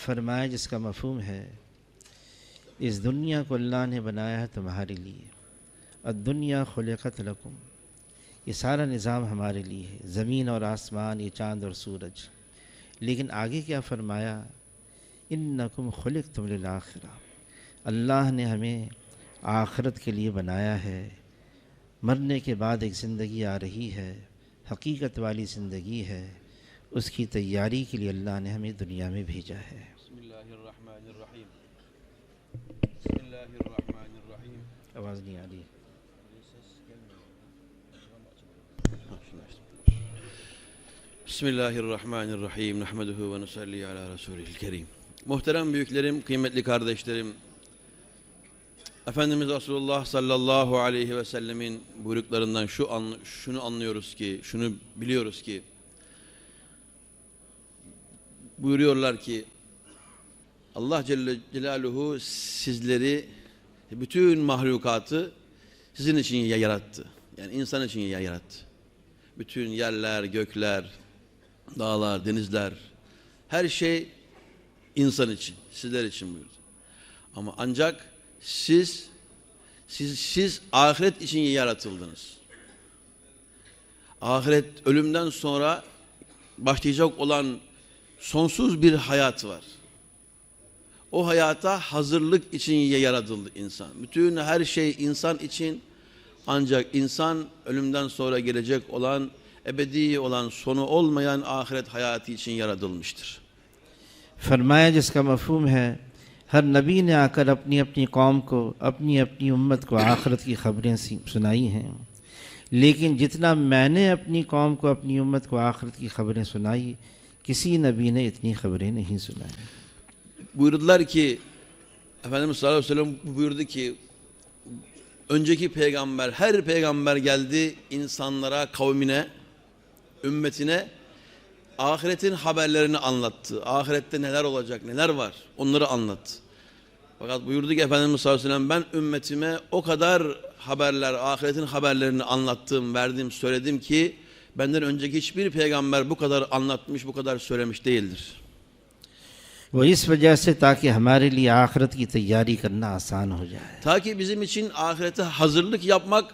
फरमाया जिसका मफ़हूम है इस दुनिया को अल्लाह ने बनाया है तुम्हारे लिए, अद्दुनिया खुलिक़त लकुम, ये सारा निज़ाम हमारे लिए है, ज़मीन और आसमान, ये चाँद और सूरज। लेकिन आगे क्या फरमाया, इन्नकुम खुलिक़्तुम लिल आखिरा, अल्लाह ने हमें आखिरत के लिए बनाया है। मरने के बाद एक ज़िंदगी आ रही है, हकीकत वाली ज़िंदगी है, उसकी तैयारी के लिए अल्लाह ने हमें दुनिया में भेजा है। आवाज़ नहीं आ रही। Bismillahirrahmanirrahim. Nahmeduhu ve nusalli ala Resulihil Kerim. Muhterem büyüklerim, kıymetli kardeşlerim, Efendimiz Resulullah sallallahu aleyhi ve sellemin buyruklarından şunu anlıyoruz ki, şunu biliyoruz ki, buyuruyorlar ki Allah Celle Celaluhu sizleri, bütün mahlukatı sizin için yarattı. Yani insan için yarattı. Bütün yerler, gökler, dağlar, denizler, her şey insan için, sizler için buyurdu. Ama ancak siz ahiret için yaratıldınız. Ahiret, ölümden sonra başlayacak olan sonsuz bir hayat var. O hayata hazırlık için yaratıldı insan. Bütün her şey insan için, ancak insan ölümden sonra gelecek olan, ebedi olan, sonu olmayan ahiret hayatı için yaratılmıştır. फरमाया जिसका मफ़हूम है हर नबी ने आकर अपनी अपनी कौम को, अपनी अपनी उम्मत को आखिरत की खबरें सुनाई हैं, लेकिन जितना मैंने अपनी कौम को, अपनी उम्मत को आखिरत की खबरें सुनाई, किसी नबी ने इतनी खबरें नहीं सुनाई। Buyurdular ki, Efendimiz sallallahu aleyhi ve sellem buyurdu ki, önceki peygamber, her peygamber geldi insanlara, kavmine, ümmetine ahiretin haberlerini anlattı. Ahirette neler olacak, neler var, onları anlattı. Fakat buyurdu ki Efendimiz sallallahu aleyhi ve sellem, ben ümmetime o kadar haberler, ahiretin haberlerini anlattım, verdim, söyledim ki benden önceki hiçbir peygamber bu kadar anlatmış, bu kadar söylemiş değildir. वो इस वजह से ताकि हमारे लिए आखिरत की तैयारी करना आसान हो जाए, Ta ki bizim için ahirete hazırlık yapmak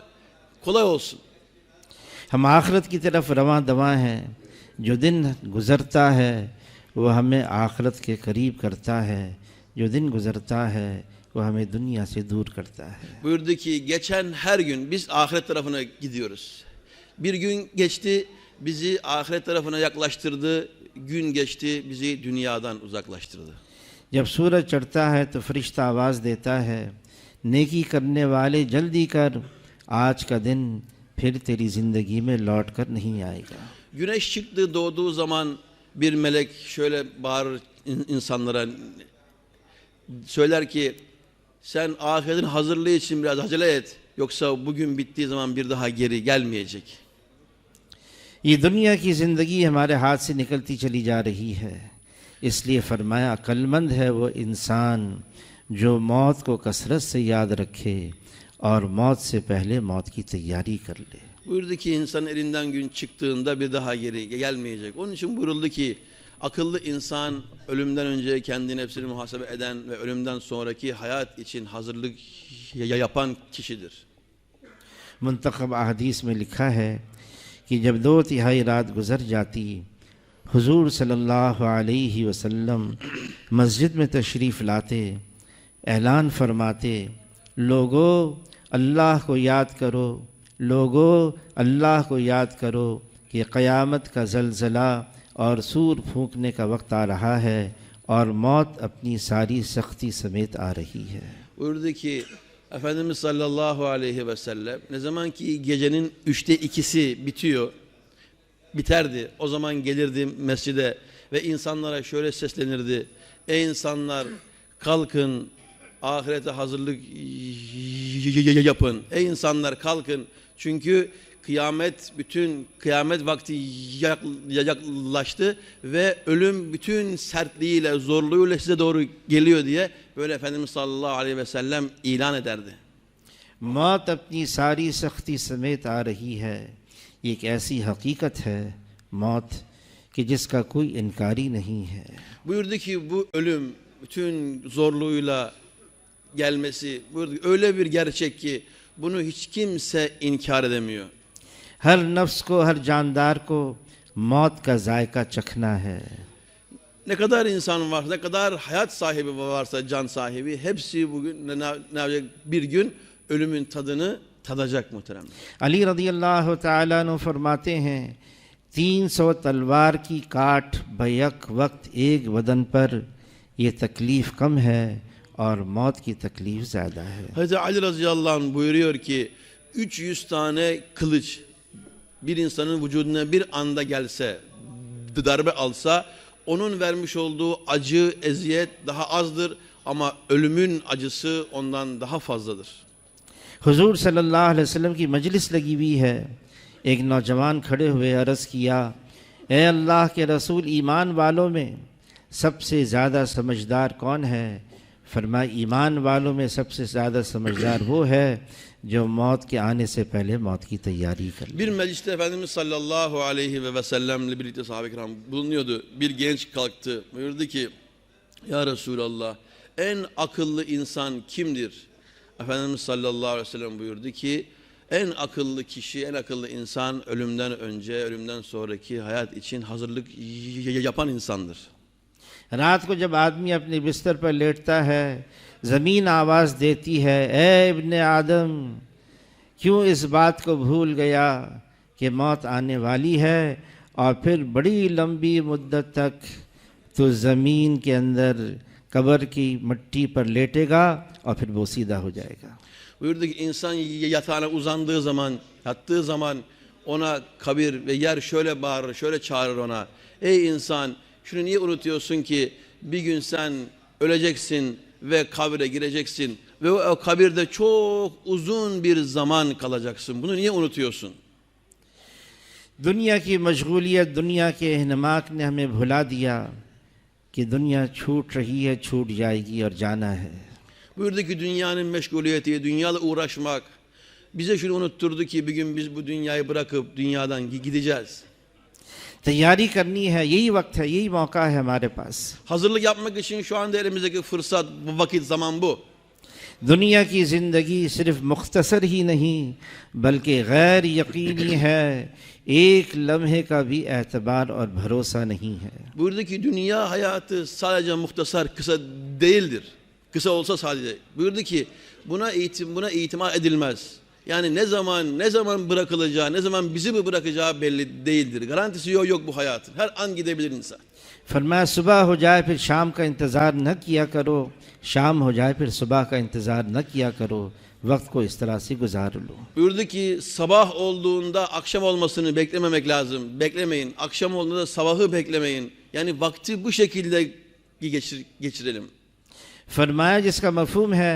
kolay olsun. हम आखिरत की तरफ रवां दवां हैं। जो दिन गुज़रता है वो हमें आखिरत के करीब करता है, जो दिन गुज़रता है वो हमें दुनिया से दूर करता है। Buyurdu ki geçen her gün biz ahiret tarafına gidiyoruz. Bir gün geçti, bizi ahiret tarafına yaklaştırdı. Gün geçti, bizi dünyadan uzaklaştırdı. जब सूरज चढ़ता है तो फरिश्ता आवाज़ देता है, नेकी करने वाले जल्दी कर, आज का दिन फिर तेरी ज़िंदगी में लौट कर नहीं आएगा। Güneş çıktı, doğduğu zaman bir melek şöyle bağırır insanlara, söyler ki sen ahiretin hazırlığı için biraz acele et, yoksa bugün bittiği zaman bir daha geri gelmeyecek. ये दुनिया की ज़िंदगी हमारे हाथ से निकलती चली जा रही है, इसलिए फरमाया अक्लमंद है वो इंसान जो मौत को कसरत से याद रखे और मौत से पहले मौत की तैयारी कर ले। Buyurdu ki insan elinden gün çıktığında bir daha geri gelmeyecek. Onun için buyuruldu ki akıllı insan ölümden önce kendi nefsini muhasebe eden ve ölümden sonraki hayat için hazırlık yapan kişidir. मुंतखब अहदीस में लिखा है कि जब 2/3 रात गुज़र जाती, हुजूर सल्लल्लाहु अलैहि वसल्लम मस्जिद में तशरीफ़ लाते, ऐलान फरमाते, लोगों अल्लाह को याद करो, लोगों अल्लाह को याद करो कि क़यामत का ज़लज़ला और सूर फूंकने का वक्त आ रहा है और मौत अपनी सारी सख्ती समेत आ रही है। Buyurdu ki Efendimiz sallallahu aleyhi ve sellem ne zaman ki gecenin 2/3 biterdi, o zaman gelirdi mescide ve insanlara şöyle seslenirdi: ey insanlar, kalkın, ahirete hazırlık yapın. Ey insanlar, kalkın, çünkü kıyamet vakti yaklaştı ve ölüm bütün sertliğiyle, zorluğuyla size doğru geliyor diye böyle Efendimiz sallallahu aleyhi ve sellem ilan ederdi. मौत अपनी सारी सख्ती समेत आ रही है, ये एक ऐसी हकीकत है मौत कि जिसका कोई इनकारी नहीं है। Buyurdu ki bu ölüm bütün zorluğuyla gelmesi buyurdu öyle bir gerçek ki bunu hiç kimse inkar edemiyor. हर नफ्स को, हर जानदार को मौत का जायका चखना है। Ne kadar insan varsa, ne kadar hayat sahibi varsa, can sahibi hepsi bugün ne yapacak? Bir gün ölümün tadını tadacak muhterem. Ali रज़ी अल्लाह तआला अन्हु फरमाते हैं 300 तलवार की काट बैक वक्त एक बदन पर ये तकलीफ़ कम है और मौत की तकलीफ़ ज़्यादा है। Hazreti Ali radıyallahu anh buyuruyor ki 300 tane kılıç bir insanın vücuduna bir anda gelse, darbe alsa onun vermiş olduğu acı, eziyet daha azdır ama ölümün acısı ondan daha fazladır. हुजूर सल्लल्लाहु अलैहि वसल्लम की मजलिस लगी हुई है। एक नौजवान खड़े हुए अर्ज़ किया, ए अल्लाह के रसूल, ईमान वालों में सबसे ज़्यादा समझदार कौन है? फरमाया, ईमान वालों में सबसे ज़्यादा समझदार वो है जो मौत के आने से पहले मौत की तैयारी कर ले। Bir mecliste Efendimiz sallallahu aleyhi ve sellemle birlikte sahabe-i kiram bulunuyordu. Bir genç kalktı. Buyurdu ki, Ya Resulallah, en akıllı insan kimdir? Efendimiz sallallahu aleyhi ve sellem buyurdu ki, en akıllı kişi, en akıllı insan ölümden önce, ölümden sonraki hayat için hazırlık yapan insandır. रात को जब आदमी अपने बिस्तर पर लेटता है, ज़मीन आवाज़ देती है, ए इब्ने आदम, क्यों इस बात को भूल गया कि मौत आने वाली है? और फिर बड़ी लंबी मुद्दत तक तो ज़मीन के अंदर कब्र की मिट्टी पर लेटेगा और फिर वो सीधा हो जाएगा। Buyurdu ki insan yatağına uzandığı zaman, yattığı zaman ona kabir ve yer şöyle bağırır, şöyle çağırır ona. Ey insan, şunu niye unutuyorsun ki bir gün sen öleceksin ve kabre gireceksin ve o kabirde çok uzun bir zaman kalacaksın. Bunu niye unutuyorsun? दुनिया की मशगूलियत, दुनिया के इहनमाक ने हमें भुला दिया कि दुनिया छूट रही है, छूट जाएगी और जाना है। Buyurdu ki dünyanın meşguliyeti, dünyayla uğraşmak bize şunu unutturdu ki bir gün biz bu dünyayı bırakıp dünyadan gideceğiz. तैयारी करनी है, यही वक्त है, यही मौका है हमारे पास। Hazırlık yapmak için şu anda elimizdeki fırsat, bu vakit, zaman bu. दुनिया की ज़िंदगी सिर्फ मुख्तसर ही नहीं बल्कि गैर यकीनी है, एक लम्हे का भी एतबार और भरोसा नहीं है। Buyurdu ki dünya hayatı sadece muhtasar, kısa değildir. Kısa olsa sadece. Buyurdu ki buna itimat edilmez. Yani ne zaman bırakılacağı, ne zaman bizi mi bırakacağı belli değildir. Garantisi yok bu hayatın. Her an gidebilir insan. फरमाया, सुबह हो जाए फिर शाम का इंतज़ार न किया करो, शाम हो जाए फिर सुबह का इंतज़ार न किया करो, वक्त को इस तरह से गुजार लो। Buyurdu ki sabah olduğunda akşam olmasını beklememek lazım. Beklemeyin. Akşam olduğunda sabahı beklemeyin. Yani vakti bu şekilde geçirelim. फरमाया, जिसका मफहूम है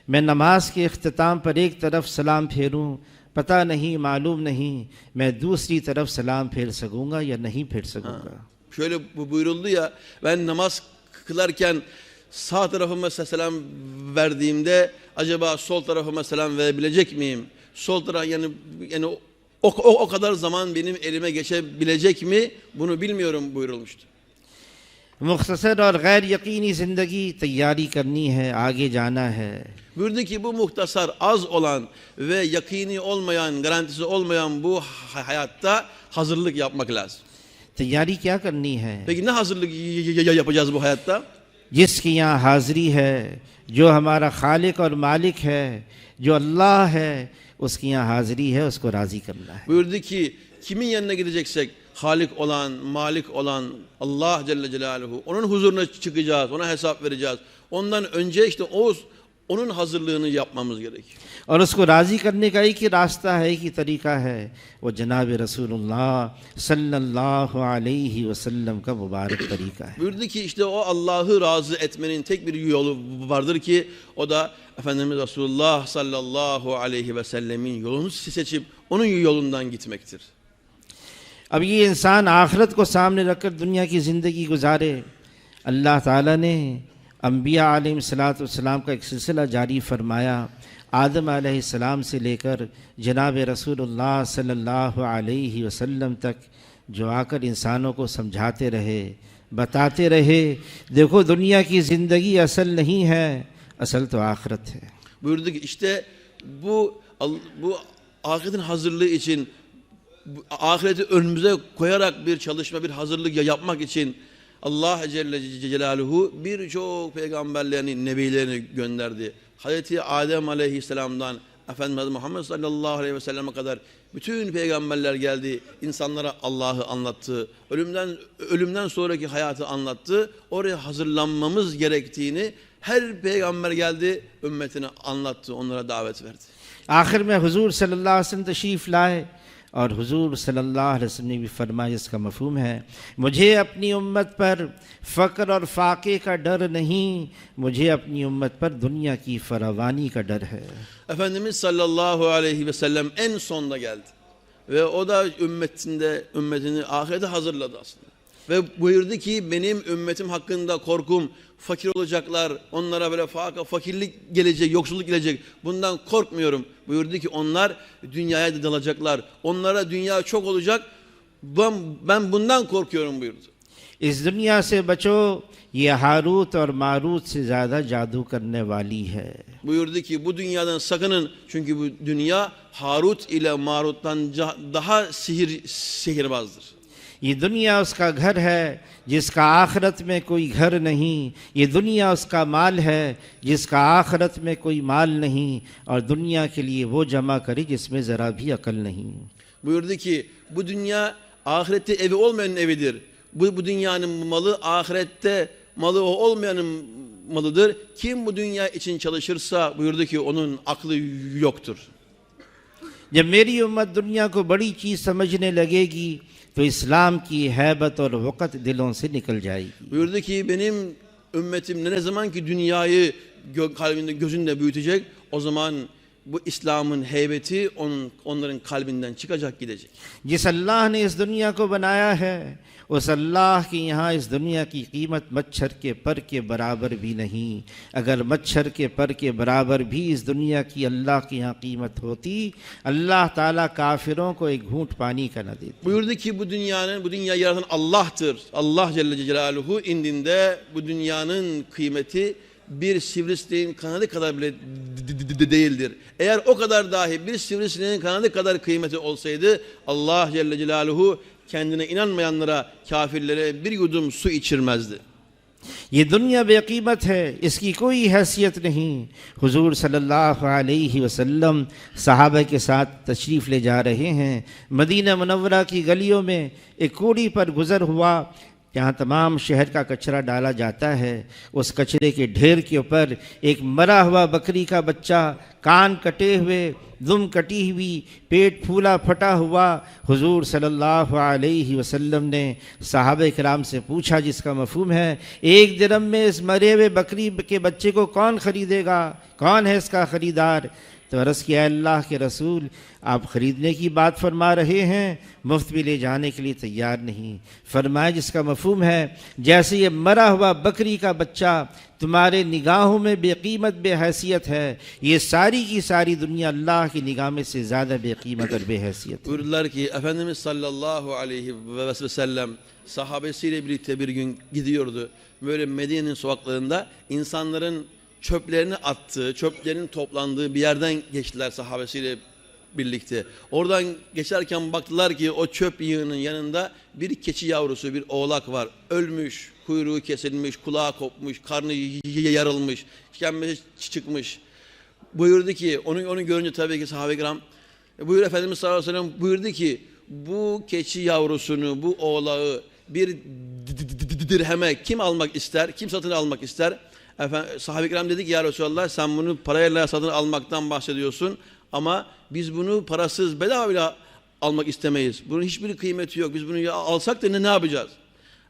मैं नमाज के इख्तिताम पर एक तरफ सलाम फेरूं, पता नहीं, मालूम नहीं मैं दूसरी तरफ सलाम फेर सकूँगा या नहीं फेर सकूँगा। Şöyle buyuruldu ya, ben namaz kılarken sağ tarafıma selam verdiğimde acaba sol tarafıma selam verebilecek miyim? Sol taraf yani o kadar zaman benim elime geçebilecek mi? Bunu bilmiyorum buyurulmuştu. मुख्तसर और गैर यकीनी ज़िंदगी तैयारी करनी है, आगे जाना है। Buyurdu ki bu muhtasar, az olan ve yakini olmayan, garantisi olmayan bu hayatta hazırlık yapmak lazım. तैयारी क्या करनी है? Peki ne hazırlık yapacağız bu hayatta? जिसकी यहाँ हाज़िरी है, जो हमारा खालिक और मालिक है, जो अल्लाह है, उसकी यहाँ हाज़िरी है, उसको राज़ी करना है। Buyurdu ki kimin yanına gideceksek Halik olan, Malik olan Allah Celle Celaluhu, onun huzuruna çıkacağız, ona hesap vereceğiz. Ondan önce işte onun hazırlığını yapmamız gerekiyor. और उसको राज़ी करने का एक ही रास्ता है, एक ही तरीका है, वो जनाब रसूलुल्लाह सल्लल्लाहु अलैहि वसल्लम का मुबारक तरीका है। Buyurdu ki işte o Allah'ı razı etmenin tek bir yolu vardır ki o da Efendimiz Resulullah sallallahu aleyhi ve sellemin yolunu seçip onun yolundan gitmektir. अब ये इंसान आखिरत को सामने रखकर दुनिया की ज़िंदगी गुजारे। अल्लाह ताला ने अम्बिया अलैहिस्सलाम का एक सिलसिला जारी फरमाया, आदम अलैहिस्सलाम से लेकर जनाब रसूलुल्लाह सल्लल्लाहु अलैहि वसल्लम तक जो आकर इंसानों को समझाते रहे, बताते रहे, देखो दुनिया की ज़िंदगी असल नहीं है, asıl to ahiret है. Buyurdu ki işte bu ahiretin hazırlığı için, ahireti önümüze koyarak bir çalışma, bir hazırlık yapmak için Allah Celle Celaluhu birçok peygamberlerini, nebilerini gönderdi. Hazreti Adem Aleyhisselam'dan Efendimiz Muhammed sallallahu aleyhi ve selleme kadar bütün peygamberler geldi, insanlara Allah'ı anlattı, ölümden sonraki hayatı anlattı, oraya hazırlanmamız gerektiğini her peygamber geldi, ümmetine anlattı, onlara davet verdi. आखिर में हुजूर सल्लल्लाहु अलैहि वसल्लम तशरीफ़ लाए और हुजूर सल्लल्लाहु अलैहि वसल्लम ने भी फरमाया, इसका मफ़हूम है, मुझे अपनी उम्मत पर फ़क्र और फ़ाक़े का डर नहीं, मुझे अपनी उम्मत पर दुनिया की फरावानी का डर है. Efendimiz sallallahu aleyhi ve sellem en sonda geldi ve o da ümmetini ahirete hazırladı aslında. Ve buyurdu ki benim ümmetim hakkında korkum, fakir olacaklar, onlara böyle fakirlik gelecek, yoksulluk gelecek, bundan korkmuyorum. Buyurdu ki onlar dünyaya da dalacaklar, onlara dünya çok olacak, ben bundan korkuyorum buyurdu. इस दुनिया से बचो, ये हारूत और मारूत से ज़्यादा जादू करने वाली है. Buyurdu ki bu dünyadan sakının, çünkü bu dünya Harut ile Marut'tan daha sihirbazdır. ये दुनिया उसका घर है जिसका आखिरत में कोई घर नहीं, ये दुनिया उसका माल है जिसका आखिरत में कोई माल नहीं, और दुनिया के लिए वो जमा करे जिसमें ज़रा भी अकल नहीं. Buyurdu ki bu dünya ahirette evi olmayanın evidir. Bu dünyanın malı ahirette malı olmayanın malıdır. Kim bu dünya için çalışırsa buyurdu ki onun aklı yoktur. जब मेरी उम्मत दुनिया को बड़ी चीज़ समझने लगेगी तो इस्लाम की हैबत और वक़्त दिलों से निकल जाएगी. Buyurdu ki benim ümmetim ne zaman ki dünyayı kalbinde gözünde büyütecek, o zaman bu İslam'ın heybeti onların kalbinden çıkacak, gidecek. जिस अल्लाह ने इस दुनिया को बनाया है, उस अल्लाह की यहाँ इस दुनिया की कीमत मच्छर के पर के बराबर भी नहीं. अगर मच्छर के पर के बराबर भी इस दुनिया की अल्लाह की यहाँ कीमत होती, अल्लाह ताला काफिरों को एक घूंट पानी का न देती. Buyurdu ki bu dünyayı yaratan Allah'tır. Allah Celle Celaluhu indinde bu dünyanın kıymeti bir sivrisineğin kanadı kadar bile değildir. Eğer o kadar dahi bir sivrisineğin kanadı kadar kıymeti olsaydı, Allah Celle Celaluhu kendine inanmayanlara, kafirlere bir yudum su içirmezdi. ये दुनिया बेकीमत है, इसकी कोई हैसियत नहीं. हुजूर सल्लल्लाहु अलैहि वसल्लम सहाबा के साथ तशरीफ़ ले जा रहे हैं. मदीना मुनव्वरा की गलियों में एक कोड़ी पर गुज़र हुआ जहाँ तमाम शहर का कचरा डाला जाता है. उस कचरे के ढेर के ऊपर एक मरा हुआ बकरी का बच्चा, कान कटे हुए, दुम कटी हुई, पेट फूला फटा हुआ. हुजूर सल्लल्लाहु अलैहि वसल्लम ने सहाबे किराम से पूछा, जिसका मफ़हूम है एक दिरहम में इस मरे हुए बकरी के बच्चे को कौन ख़रीदेगा, कौन है इसका ख़रीदार? तो अर्ज़ किया, अल्लाह के रसूल आप ख़रीदने की बात फरमा रहे हैं, मुफ्त भी ले जाने के लिए तैयार नहीं. फरमाया जिसका मफ़हूम है जैसे ये मरा हुआ बकरी का बच्चा तुम्हारे निगाहों में बेकीमत बेहैसियत है, ये सारी की सारी दुनिया अल्लाह की निगाह में से ज़्यादा बेकीमत और बेहैसियत है. Buyurdular ki Efendimiz sallallahu aleyhi ve sellem sahabesiyle birlikte bir gün gidiyordu. Böyle Medine'nin sokaklarında insanların çöplerini attığı, çöplerin toplandığı bir yerden geçtiler sahabesiyle birlikte. Oradan geçerken baktılar ki o çöp yığının yanında bir keçi yavrusu, bir oğlak var. Ölmüş, kuyruğu kesilmiş, kulağı kopmuş, karnı yarılmış, işkembesi çıkmış. Buyurdu ki, onu görünce tabii ki sahabe-i kiram, buyur Efendimiz sallallahu aleyhi ve sellem buyurdu ki, bu keçi yavrusunu, bu oğlağı bir dirheme kim almak ister, kim satın almak ister? Sahabe-i kiram dedi ki, ya Resulallah sen bunu parayla satın almaktan bahsediyorsun ama biz bunu parasız bedavayla almak istemeyiz. Bunun hiçbir kıymeti yok. Biz bunu alsak da ne yapacağız?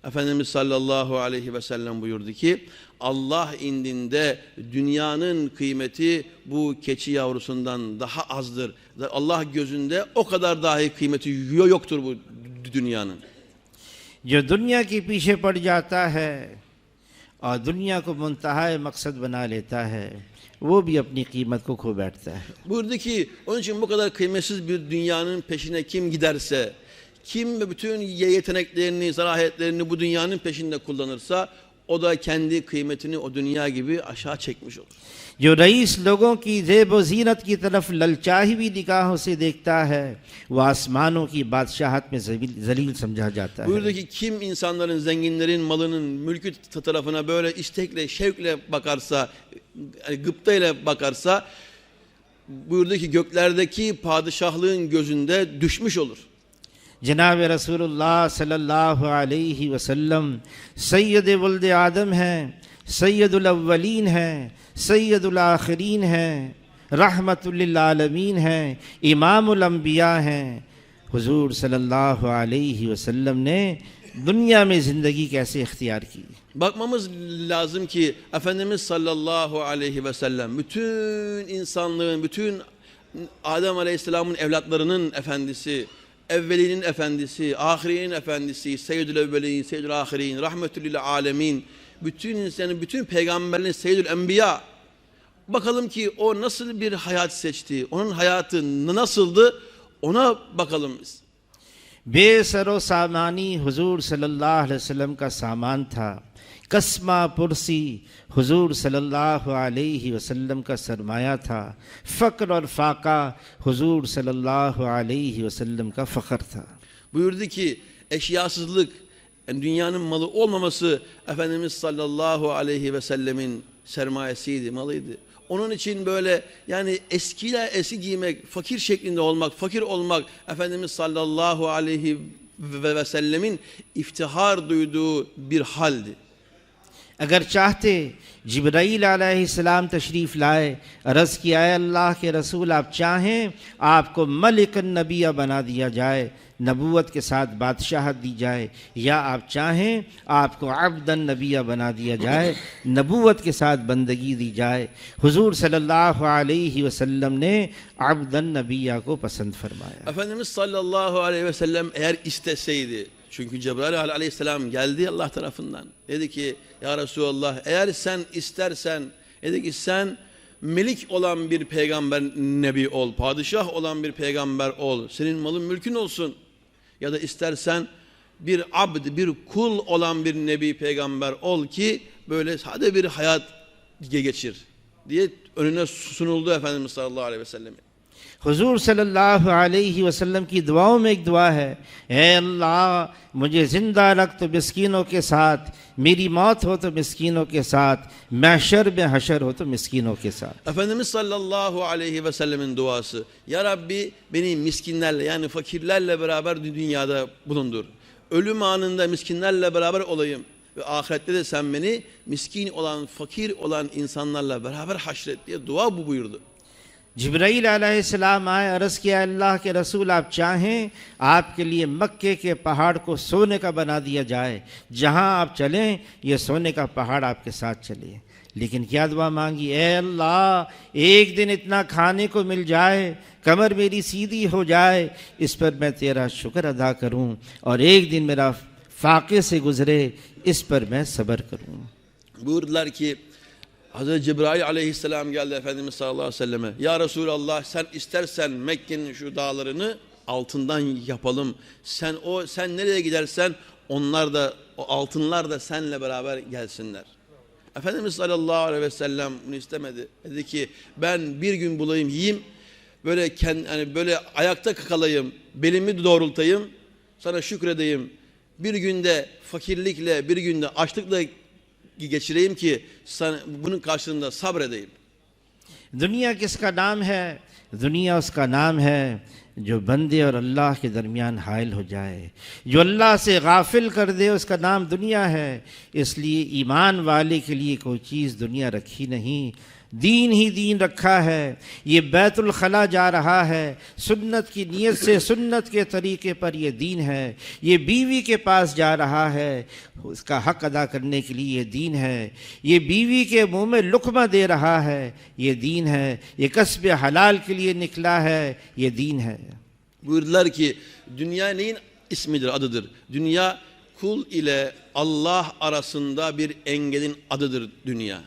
Efendimiz sallallahu aleyhi ve sellem buyurdu ki, Allah indinde dünyanın kıymeti bu keçi yavrusundan daha azdır. Allah gözünde o kadar dahi kıymeti yoktur bu dünyanın. जो दुनिया के पीछे पड़ जाता है और दुनिया को मुंतहा मकसद बना लेता है, वो भी अपनी कीमत को खो बैठता है. Buyurdu ki onun için bu kadar kıymetsiz bir dünyanın peşine kim giderse, Kim ve bütün yeteneklerini, zarafetlerini bu dünyanın peşinde kullanırsa o da kendi kıymetini o dünya gibi aşağı çekmiş olur. जो रईस लोगों की ज़ेब व ज़ीनत की तरफ ललचाई हुई निगाहों से देखता है वो आसमानों की बादशाहत में जलील समझा जाता है. Buyurdu ki kim insanların, zenginlerin malının, mülkü tarafına böyle istekle, şevkle bakarsa, yani gıptayla bakarsa, buyurdu ki göklerdeki padişahlığın gözünde düşmüş olur. जनाब रसूलुल्लाह सल्लल्लाहु अलैहि वसल्लम सैयद वल्द आदम हैं, सैयदुल अव्वलीन हैं, सैयदुल आखिरीन हैं, रहमतुल लिल आलमीन हैं, इमामुल अंबिया हैं. हुजूर सल्लल्लाहु अलैहि वसल्लम ने दुनिया में ज़िंदगी कैसे इख्तियार की. Bakmamız lazım ki Efendimiz sallallahu aleyhi ve sellem bütün insanlığın, bütün Adem aleyhisselamın evlatlarının efendisi, evvelinin efendisi, ahirinin efendisi, seyyidül evvelin, seyyidül ahirin, rahmetül lil alemin, bütün insanın, bütün peygamberlerin seyyidül enbiya. Bakalım ki o nasıl bir hayat seçti, onun hayatı nasıldı, ona bakalım biz. बेसरो सामानी हुजूर सल्लल्लाहु अलैहि वसल्लम का सामान था. कस्मा पुरसी हुजूर सल्लल्लाहु अलैहि वसल्लम का सरमाया था. फ़क्र और फ़ाका हुजूर सल्लल्लाहु अलैहि वसल्लम का फ़ख्र था. Buyurdu ki eşyasızlık, yani dünyanın malı olmaması Efendimiz sallallahu aleyhi ve sellemin sermayesiydi, malıydı. Onun için böyle yani eski giymek, fakir şeklinde olmak, fakir olmak Efendimiz sallallahu aleyhi ve sellemin iftihar duyduğu bir haldi. अगर चाहते जिब्राईल अलैहिस्सलाम तशरीफ़ लाए, अर्ज़ किया अल्लाह के रसूल आप चाहें आपको मलिक नबिया बना दिया जाए, नबूवत के साथ बादशाहत दी जाए, या आप चाहें आपको अब्दन नबिया बना दिया जाए, नबूवत के साथ बंदगी दी जाए. हुजूर सल्लल्लाहु अलैहि वसल्लम ने अब्दन नबिया को पसंद फरमाया. Efendimiz sallallahu aleyhi ve sellem eğer isteseydi, çünkü Cebrail aleyhisselam geldi Allah tarafından. Dedi ki ya Resulallah eğer sen istersen, dedi ki sen melik olan bir peygamber nebi ol, padişah olan bir peygamber ol, senin malın mülkün olsun. Ya da istersen bir abd, bir kul olan bir nebi peygamber ol ki böyle sade bir hayat geçir diye önüne sunuldu Efendimiz sallallahu aleyhi ve sellem'e. हुजूर सल्लल्लाहु अलैहि वसल्लम की दुआओं में एक दुआ है, ऐ अल्लाह मुझे ज़िंदा रख तो मिस्कीनों के साथ, मेरी मौत हो तो मिस्कीनों के साथ, महशर में हशर हो तो मिस्कीनों के साथ. Efendimiz sallallahu aleyhi ve sellemin duası, ya Rabbi beni miskinlerle yani fakirlerle beraber dünyada bulundur. Ölüm anında miskinlerle beraber olayım ve ahirette de sen beni miskin olan, fakir olan insanlarla beraber haşret diye dua bu buyurdu. Jibrail अलैहिस्सलाम आए, अर्ज़ किया अल्लाह के रसूल आप चाहें आपके लिए मक्के के पहाड़ को सोने का बना दिया जाए, जहां आप चलें ये सोने का पहाड़ आपके साथ चले. लेकिन क्या दुआ मांगी, ए अल्लाह एक दिन इतना खाने को मिल जाए, कमर मेरी सीधी हो जाए, इस पर मैं तेरा शुक्र अदा करूं, और एक दिन मेरा फाके से गुजरे, इस पर मैं सब्र करूं. Buyurdular ki Hazreti Cebrail aleyhisselam geldi Efendimiz sallallahu aleyhi ve selleme. Ya Resulallah sen istersen Mekke'nin şu dağlarını altından yapalım. Sen nereye gidersen onlar da o altınlar da seninle beraber gelsinler. Efendimiz sallallahu aleyhi ve sellem bunu istemedi. Dedi ki ben bir gün bulayım yiyeyim. Böyle hani böyle ayakta kalayım, belimi doğrultayım, sana şükredeyim. Bir günde fakirlikle, bir günde açlıkla geçireyim ki sana, bunun karşılığında sabredeyim. दुनिया किसका नाम है? दुनिया उसका नाम है जो बंदे और अल्लाह के दरमियान हाइल हो जाए, जो अल्लाह से गाफिल कर दे, उसका नाम दुनिया है. इसलिए ईमान वाले के लिए कोई चीज़ दुनिया रखी नहीं, दीन ही दीन रखा है. ये बैतुल खला जा रहा है, सुन्नत की नीयत से सुन्नत के तरीके पर ये दीन है. ये बीवी के पास जा रहा है, उसका हक अदा करने के लिए ये दीन है. ये बीवी के मुंह में लुक़मा दे रहा है, ये दीन है. ये कसब हलाल के लिए निकला है, ये दीन है. Buyurdular ki dünya neyin ismidir, adıdır? Dünya kul ile Allah arasında bir engelin adıdır dünya.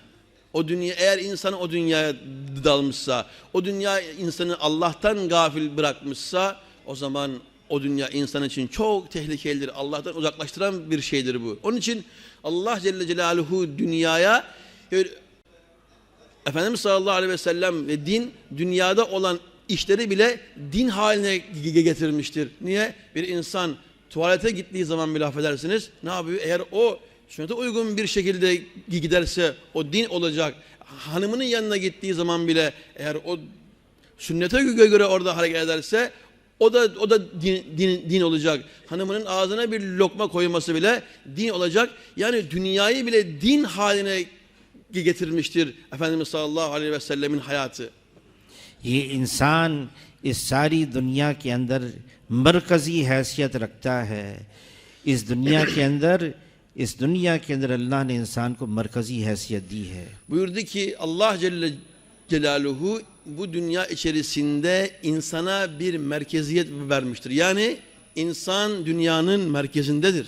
O dünya eğer insanı o dünyaya dalmışsa, o dünya insanı Allah'tan gafil bırakmışsa o zaman o dünya insan için çok tehlikelidir. Allah'tan uzaklaştıran bir şeydir bu. Onun için Allah Celle Celaluhu dünyaya Efendimiz sallallahu aleyhi ve sellem ve din dünyada olan işleri bile din haline getirmiştir. Niye? Bir insan tuvalete gittiği zaman bile affedersiniz ne yapıyor? Eğer o sünnete uygun bir şekilde giderse o din olacak. Hanımının yanına gittiği zaman bile eğer o sünnete göre orada hareket ederse o da din olacak. Hanımının ağzına bir lokma koyması bile din olacak. Yani dünyayı bile din haline getirmiştir Efendimiz sallallahu aleyhi ve sellemin hayatı. ये इंसान इस सारी दुनिया के अंदर मरकज़ी हैसियत रखता है। इस दुनिया के अंदर अल्लाह ने इंसान को मरकज़ी हैसियत दी है। Buyurdu ki Allah Celle Celaluhu bu dünya içerisinde insana bir merkeziyet vermiştir. Yani insan dünyanın merkezindedir.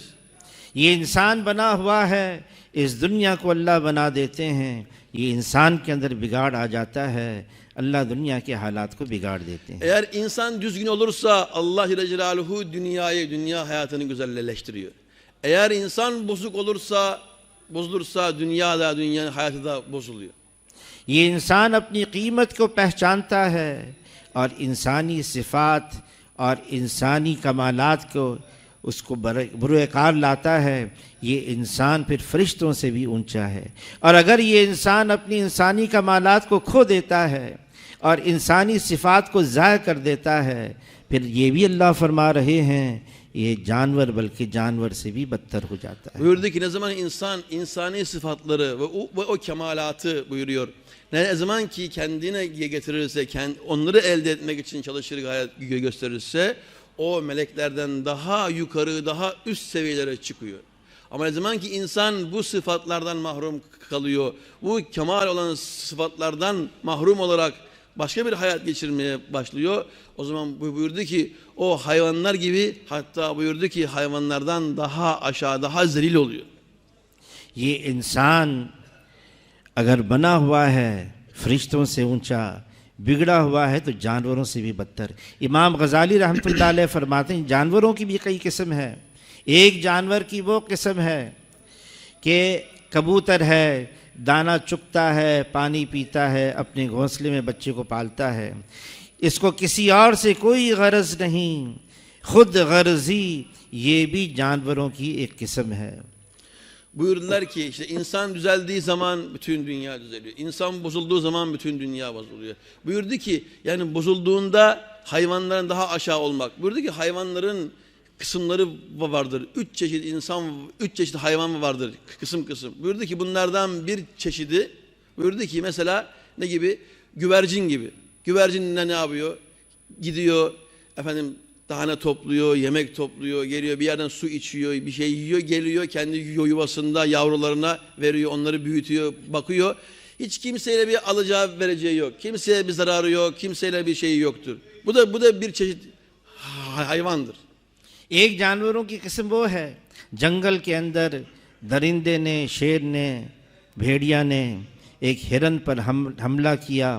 ये इंसान बना हुआ है, इस दुनिया को अल्लाह बना देते हैं। ये इंसान के अंदर बिगाड़ आ जाता है, अल्लाह दुनिया के हालात को बिगाड़ देते हैं। Eğer insan düzgün olursa Allah Celle Celaluhu dünya hayatını güzelleştiriyor. Eğer insan bozulursa dünyanın hayatı da bozuluyor. ये इंसान अपनी कीमत को पहचानता है और इंसानी सिफात और इंसानी कमालात को उसको बुरुएकार लाता है। ये इंसान फिर फरिश्तों से भी ऊंचा है। और अगर ये इंसान अपनी इंसानी कमालात को खो देता है और इंसानी सिफात को ज़ाय कर देता है, फिर ये भी अल्लाह फरमा रहे हैं ये जानवर बल्कि जानवर से भी बदतर हो जाता है। Buyurdu ki ne zaman insan insani sıfatları ve o kemalatı buyuruyor. Ne zaman ki kendine getirirse, onları elde etmek için çalışır, gayret gösterirse o meleklerden daha yukarı, daha üst seviyelere çıkıyor. Ama ne zaman ki insan bu sıfatlardan mahrum kalıyor, bu kemal olan sıfatlardan mahrum olarak başka bir hayat geçirmeye başlıyor. O zaman buyurdu ki o hayvanlar gibi, hatta buyurdu ki hayvanlardan daha aşağı, daha zelil oluyor. ये इंसान अगर बना हुआ है फरिश्तों से ऊंचा, बिगड़ा हुआ है तो जानवरों से भी बदतर। इमाम गज़ाली रहमतुल्लाह अलैह फरमाते हैं जानवरों की भी कई किस्म है। एक जानवर की वो किस्म है कि कबूतर है, दाना चुगता है, पानी पीता है, अपने घोंसले में बच्चे को पालता है, इसको किसी और से कोई गरज नहीं, खुद गर्जी, ये भी जानवरों की एक किस्म है। Buyurdular ki işte insan düzeldiği zaman bütün dünya düzeliyor. İnsan bozulduğu zaman bütün dünya bozuluyor. Buyurdu ki yani bozulduğunda hayvanların daha aşağı olmak. Buyurdu ki hayvanların kısımları vardır. 3 çeşit insan, 3 çeşit hayvan vardır kısım. Buyurdu ki bunlardan bir çeşidi, buyurdu ki mesela ne gibi? Güvercin gibi. Güvercin ne yapıyor? Gidiyor efendim tane topluyor, yemek topluyor, geliyor bir yerden su içiyor, bir şey yiyor, geliyor kendi yuvasında yavrularına veriyor, onları büyütüyor, bakıyor. Hiç kimseyle bir alacağı vereceği yok. Kimseye bir zararı yok, kimseyle bir şeyi yoktur. Bu da bir çeşit hayvandır. एक जानवरों की किस्म वो है जंगल के अंदर दरिंदे ने, शेर ने, भेड़िया ने एक हिरन पर हमला किया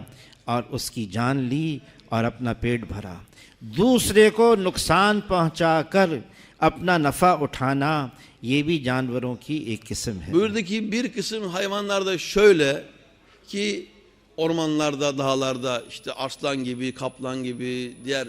और उसकी जान ली और अपना पेट भरा। दूसरे को नुकसान पहुंचाकर अपना नफ़ा उठाना ये भी जानवरों की एक किस्म है। Buyurdu ki bir kısım hayvanlarda şöyle ki ormanlarda, dağlarda işte arslan gibi, kaplan gibi, diğer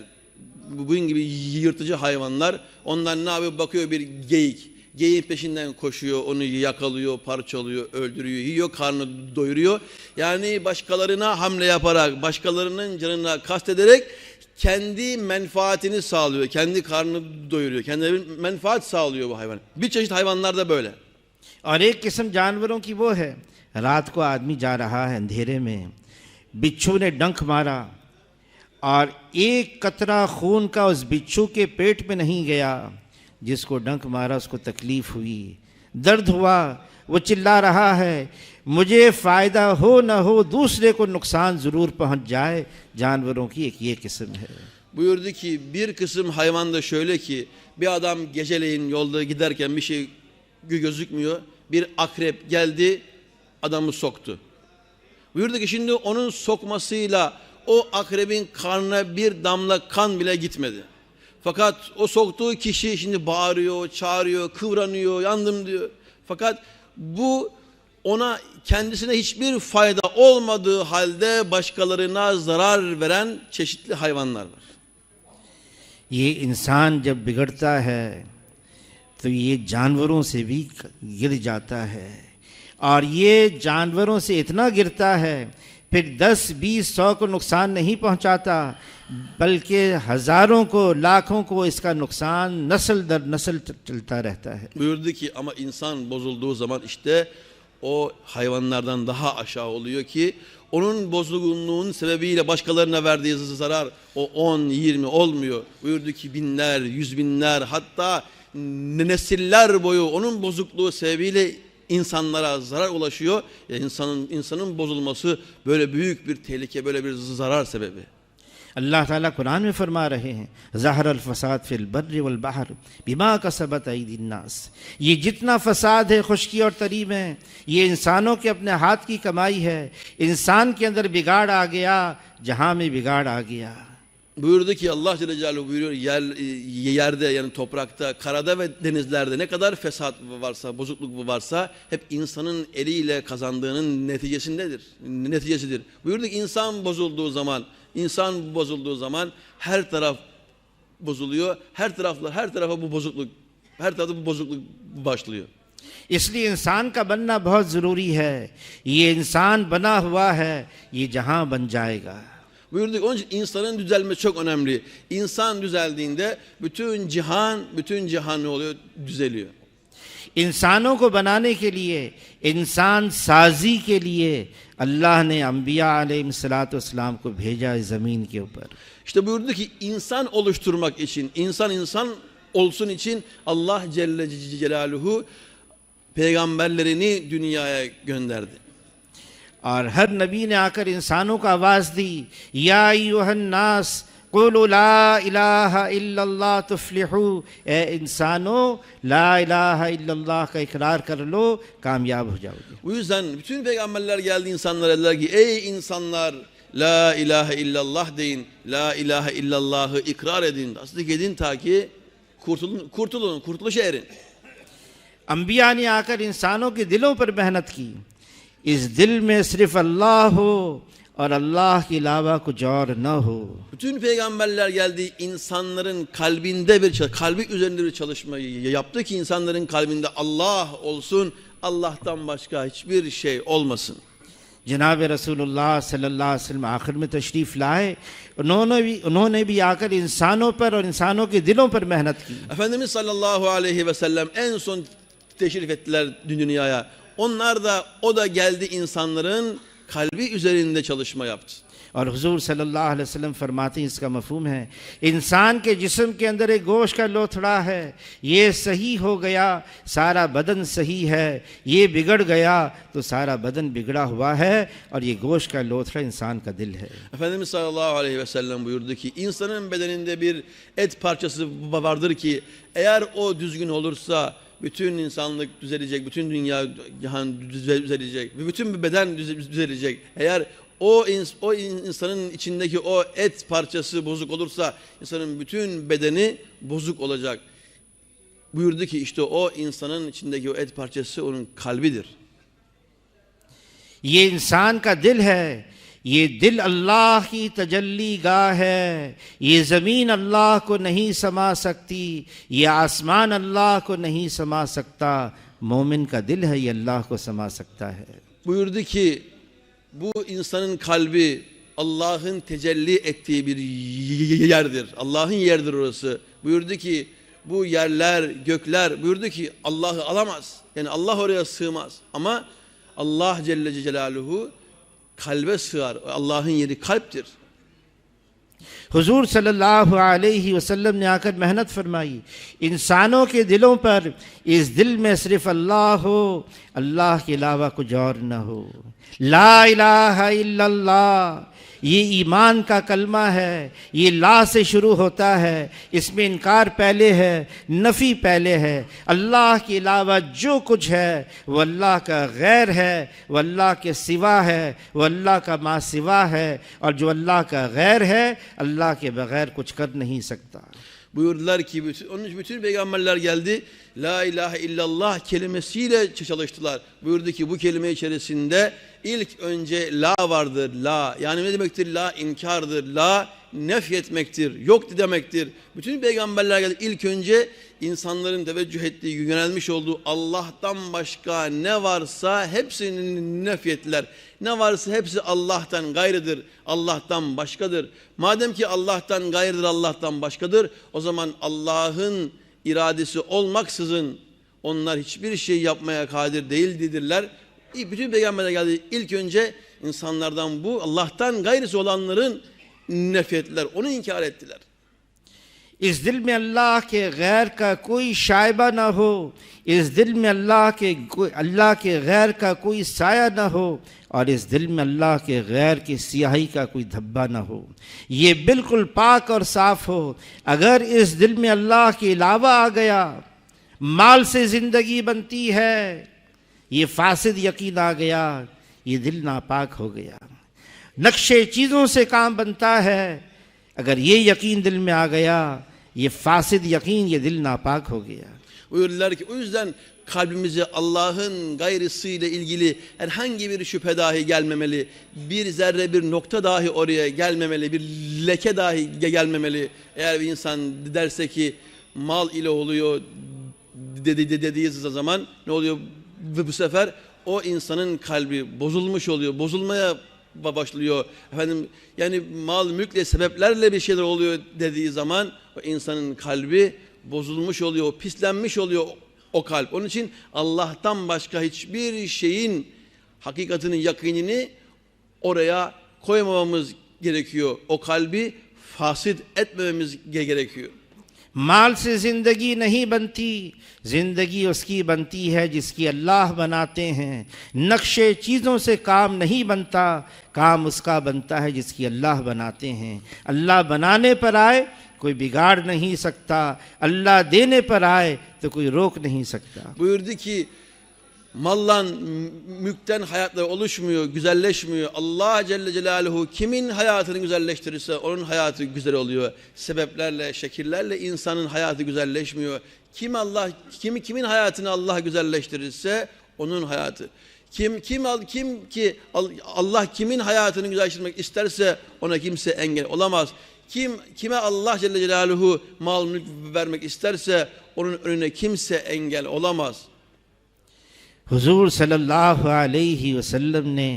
bugün gibi yırtıcı hayvanlar, ondan ne yapıyor? Bakıyor bir geyik. Geyiğin peşinden koşuyor, onu yakalıyor, parçalıyor, öldürüyor, yiyor, karnını doyuruyor. Yani başkalarına hamle yaparak, başkalarının canına kastederek kendi menfaatini sağlıyor, kendi karnını doyuruyor, kendine bir menfaat sağlıyor bu hayvan. Bir çeşit hayvanlar da böyle. और एक किस्म जानवरों की वो है रात को आदमी जा रहा है अंधेरे में, बिच्छू ने डंक मारा और एक कतरा खून का उस बिच्छू के पेट में नहीं गया, जिसको डंक मारा उसको तकलीफ हुई, दर्द हुआ, वो चिल्ला रहा है मुझे फ़ायदा हो न हो दूसरे को नुकसान ज़रूर पहुंच जाए। जानवरों की एक ये किस्म है। Buyurdu ki bir kısım hayvan da şöyle ki bir adam geceleyin yolda giderken bir şey gözükmüyor. Bir akrep geldi adamı soktu. Buyurdu ki şimdi onun sokmasıyla o akrebin karnına bir damla kan bile gitmedi. Fakat o soktuğu kişi şimdi bağırıyor, çağırıyor, kıvranıyor, yandım diyor. Fakat bu ona kendisine hiçbir fayda olmadığı halde başkalarına zarar veren çeşitli hayvanlar var. ये इंसान जब बिगड़ता है तो ये जानवरों से भी गिर जाता है, और ये जानवरों से इतना गिरता है फिर 10-20-100 को नुकसान नहीं पहुंचाता, बल्कि हजारों को, लाखों को इसका नुकसान नस्ल दर नस्ल चलता रहता है. Buyurdu ki ama insan bozulduğu zaman işte o hayvanlardan daha aşağı oluyor ki onun bozulgunluğun sebebiyle başkalarına verdiği zarar o 10-20 olmuyor. Buyurdu ki binler, yüz binler, hatta nesiller boyu onun bozukluğu sebebiyle insanlara zarar ulaşıyor. İnsanın bozulması böyle büyük bir tehlike, böyle bir zarar sebebi. अल्लाह ताला कुरान में फरमा रहे हैं ज़हर अल फसाद fill Burr वल बहर बिमा कसबत ऐदी अन्नास. ये जितना फसाद है, खुश्की और तरी में, ये इंसानों के अपने हाथ की कमाई है. इंसान के अंदर बिगाड़ आ गया, जहाँ में बिगाड़ आ गया. Buyurdu ki Allah Celle Celaluhu buyuruyor, yerde yani toprakta, karada ve denizlerde ne kadar fesat varsa, bozukluk varsa hep insanın eliyle kazandığının neticesidir. Buyurdu ki insan bozulduğu zaman her taraf bozuluyor. Her tarafa bu bozukluk başlıyor. इसलिए इंसान का बनना बहुत ज़रूरी है. ये इंसान बना हुआ है, ये जहाँ बन जाएगा. Buyurduk onun için insanın düzelmesi çok önemli. İnsan düzeldiğinde bütün cihan ne oluyor? Düzeliyor. इंसानों को बनाने के लिए, इंसान साजी के लिए अल्लाह ने अम्बिया अलैहिस्सलाम को भेजा इस ज़मीन के ऊपर. İşte buyurdu ki insan oluşturmak için, insan olsun için Allah Celle Celaluhu peygamberlerini dünyaya gönderdi. और हर नबी ने आकर इंसानों को आवाज़ दी, या अय्युहन्नास कुलू ला इलाहा इल्लल्लाह तुफ्लिहू. ए इंसानों, ला इलाहा इल्लल्लाह का इकरार कर लो, कामयाब हो जाओगे. Bu yüzden bütün peygamberler geldi insanlara, dediler ki ey insanlar, la ilahe illallah deyin, la ilahe illallahı ikrar edin, tasdik edin ta ki kurtuluşa erin. अम्बिया ने आकर इंसानों के दिलों पर मेहनत की. इस दिल में सिर्फ अल्लाह हो और अल्लाह के अलावा कुछ और न हो. Bütün peygamberler geldi, insanların kalbi üzerinde bir çalışma yaptı ki insanların kalbinde Allah olsun, Allah'tan başka hiçbir şey olmasın. जनाब रसूलुल्लाह सल्लल्लाहु अलैहि वसल्लम आखिर में तशरीफ़ लाए. उन्होंने भी आकर इंसानों पर और इंसानों के दिलों पर मेहनत की. Efendimiz sallallahu aleyhi ve sellem en son teşrif ettiler dünyaya. O da geldi, insanların kalbi üzerinde çalışma yaptı. और हुजूर सल्लल्लाहु अलैहि वसल्लम फरमाते हैं, इसका मफहूम है इंसान के जिस्म के अंदर एक गोश्त का लोथड़ा है, ये सही हो गया सारा बदन सही है, ये बिगड़ गया तो सारा बदन बिगड़ा हुआ है, और ये गोश्त का लोथड़ा इंसान का दिल है. Efendimiz sallallahu aleyhi ve sellem buyurdu ki insanın bedeninde bir et parçası vardır ki eğer o düzgün olursa bütün insanlık düzelecek, bütün dünya düzelecek ve bütün bir beden düzelecek. Eğer o insanın içindeki o et parçası bozuk olursa insanın bütün bedeni bozuk olacak. Buyurdu ki işte o insanın içindeki o et parçası onun kalbidir. ये इंसान का दिल है, ये दिल अल्लाह की तजल्ली गाह है. ये ज़मीन अल्लाह को नहीं समा सकती, ये आसमान अल्लाह को नहीं समा सकता. मोमिन का दिल है, ये अल्लाह को समा सकता है. Buyurdu ki bu insanın kalbi Allah'ın tecelli ettiği bir yerdir. Allah'ın yerdir orası. Buyurdu ki bu yerler, gökler, buyurdu ki Allah'ı alamaz. Yani Allah oraya sığmaz. Ama Allah Celle Celaluhu kalbe sığar. Allah'ın yeri kalptir. हुजूर सल्लल्लाहु अलैहि वसल्लम ने आकर मेहनत फरमाई, इंसानों के दिलों पर इस दिल में सिर्फ अल्लाह हो, अल्लाह के अलावा कुछ और न हो. ला इलाहा इल्लल्लाह, ये ईमान का कलमा है, ये ला से शुरू होता है, इसमें इनकार पहले है, नफ़ी पहले है. अल्लाह के अलावा जो कुछ है वो अल्लाह का गैर है, वो अल्लाह के सिवा है, वो अल्लाह का मा सिवा है, और जो अल्लाह का गैर है अल्लाह के बग़ैर कुछ कर नहीं सकता. Buyurdular ki onun için bütün peygamberler geldi. La ilahe illallah kelimesiyle çalıştılar. Buyurdu ki bu kelime içerisinde ilk önce la vardır. La yani ne demektir? La inkardır. La nefyetmektir. Yok demektir. Bütün peygamberler geldi. İlk önce insanların teveccüh ettiği, yönelmiş olduğu Allah'tan başka ne varsa hepsini nefyettiler. Ne varsa hepsi Allah'tan gayrıdır. Allah'tan başkadır. Madem ki Allah'tan gayrıdır, Allah'tan başkadır, o zaman Allah'ın iradesi olmaksızın onlar hiçbir şey yapmaya kadir değildirler. Bütün peygamberler geldi. İlk önce insanlardan bu Allah'tan gayrısı olanların nefrettiler. Onu inkar ettiler. इस दिल में अल्लाह के गैर का कोई शायबा ना हो, इस दिल में अल्लाह के गैर का कोई साया ना हो, और इस दिल में अल्लाह के गैर की स्याही का कोई धब्बा ना हो। ये बिल्कुल पाक और साफ हो। अगर इस दिल में अल्लाह के अलावा आ गया, माल से ज़िंदगी बनती है, ये फासिद यकीन आ गया, ये दिल नापाक हो गया। नक्शे चीज़ों से काम बनता है, अगर ये यकीन दिल में आ गया, ये fasid yakin, ये दिल napak हो गया। Buyurdular ki o yüzden kalbimize Allah'ın gayrısıyla ilgili herhangi bir şüphe dahi gelmemeli. Bir zerre bir nokta dahi oraya gelmemeli. Bir leke dahi gelmemeli. Eğer bir insan derse ki mal ile oluyor dediği zaman ne oluyor? Ve bu sefer o insanın kalbi bozulmuş oluyor. Bozulmaya başlıyor. Efendim yani mal mülkle sebeplerle bir şeyler oluyor dediği zaman o insanın kalbi bozulmuş oluyor, pislenmiş oluyor o kalp. Onun için Allah'tan başka hiçbir şeyin hakikatinin yakinini oraya koymamamız gerekiyor. O kalbi fasit etmememiz gerekiyor. माल से जिंदगी नहीं बनती, जिंदगी उसकी बनती है जिसकी अल्लाह बनाते हैं। नक्शे चीज़ों से काम नहीं बनता, काम उसका बनता है जिसकी अल्लाह बनाते हैं। अल्लाह बनाने पर आए कोई बिगाड़ नहीं सकता, अल्लाह देने पर आए तो कोई रोक नहीं सकता। Buyurdu ki mallan, mülkten hayatlar oluşmuyor, güzelleşmiyor. Allah Celle Celaluhu kimin hayatını güzelleştirirse onun hayatı güzel oluyor. Sebeplerle, şekillerle insanın hayatı güzelleşmiyor. Kimin hayatını Allah güzelleştirirse onun hayatı. Allah kimin hayatını güzelleştirmek isterse ona kimse engel olamaz. Kime Allah Celle Celaluhu mal mülk vermek isterse onun önüne kimse engel olamaz. हुजूर सल्लल्लाहु अलैहि वसल्लम ने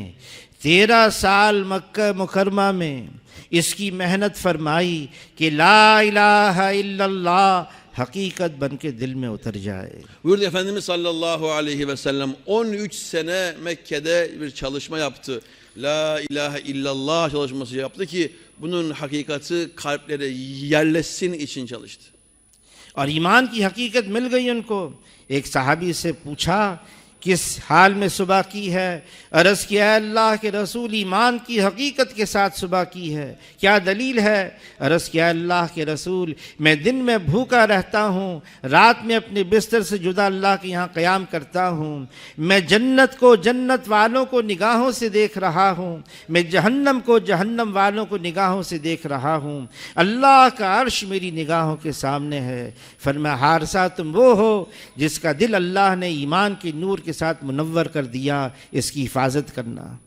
13 साल मक्का मुकरमा में इसकी मेहनत फरमाई कि ला इलाहा इल्लल्लाह हकीकत बन के दिल में उतर जाए। Buyurdu Efendimiz sallallahu aleyhi ve sellem 13 sene Mekke'de bir çalışma yaptı. La ilahe illallah çalışması yaptı ki bunun hakikati kalplere yerleşsin için çalıştı. और ईमान की हकीकत मिल गई उनको। एक सहाबी से पूछा किस हाल में सुबह की है? अर्ज़ किया अल्लाह के रसूल ईमान की हकीकत के साथ सुबह की है, क्या दलील है? अर्ज़ किया अल्लाह के रसूल मैं दिन में भूखा रहता हूँ, रात में अपने बिस्तर से जुदा अल्लाह के यहाँ क़याम करता हूँ। मैं जन्नत को जन्नत वालों को निगाहों से देख रहा हूँ, मैं जहन्नम को जहन्नम वालों को निगाहों से देख रहा हूँ। अल्लाह का अर्श मेरी निगाहों के सामने है। फरमाया हारसा तुम वो हो जिसका दिल अल्लाह ने ईमान के नूर के साथ मुनव्वर कर दिया, इसकी हिफाजत करना।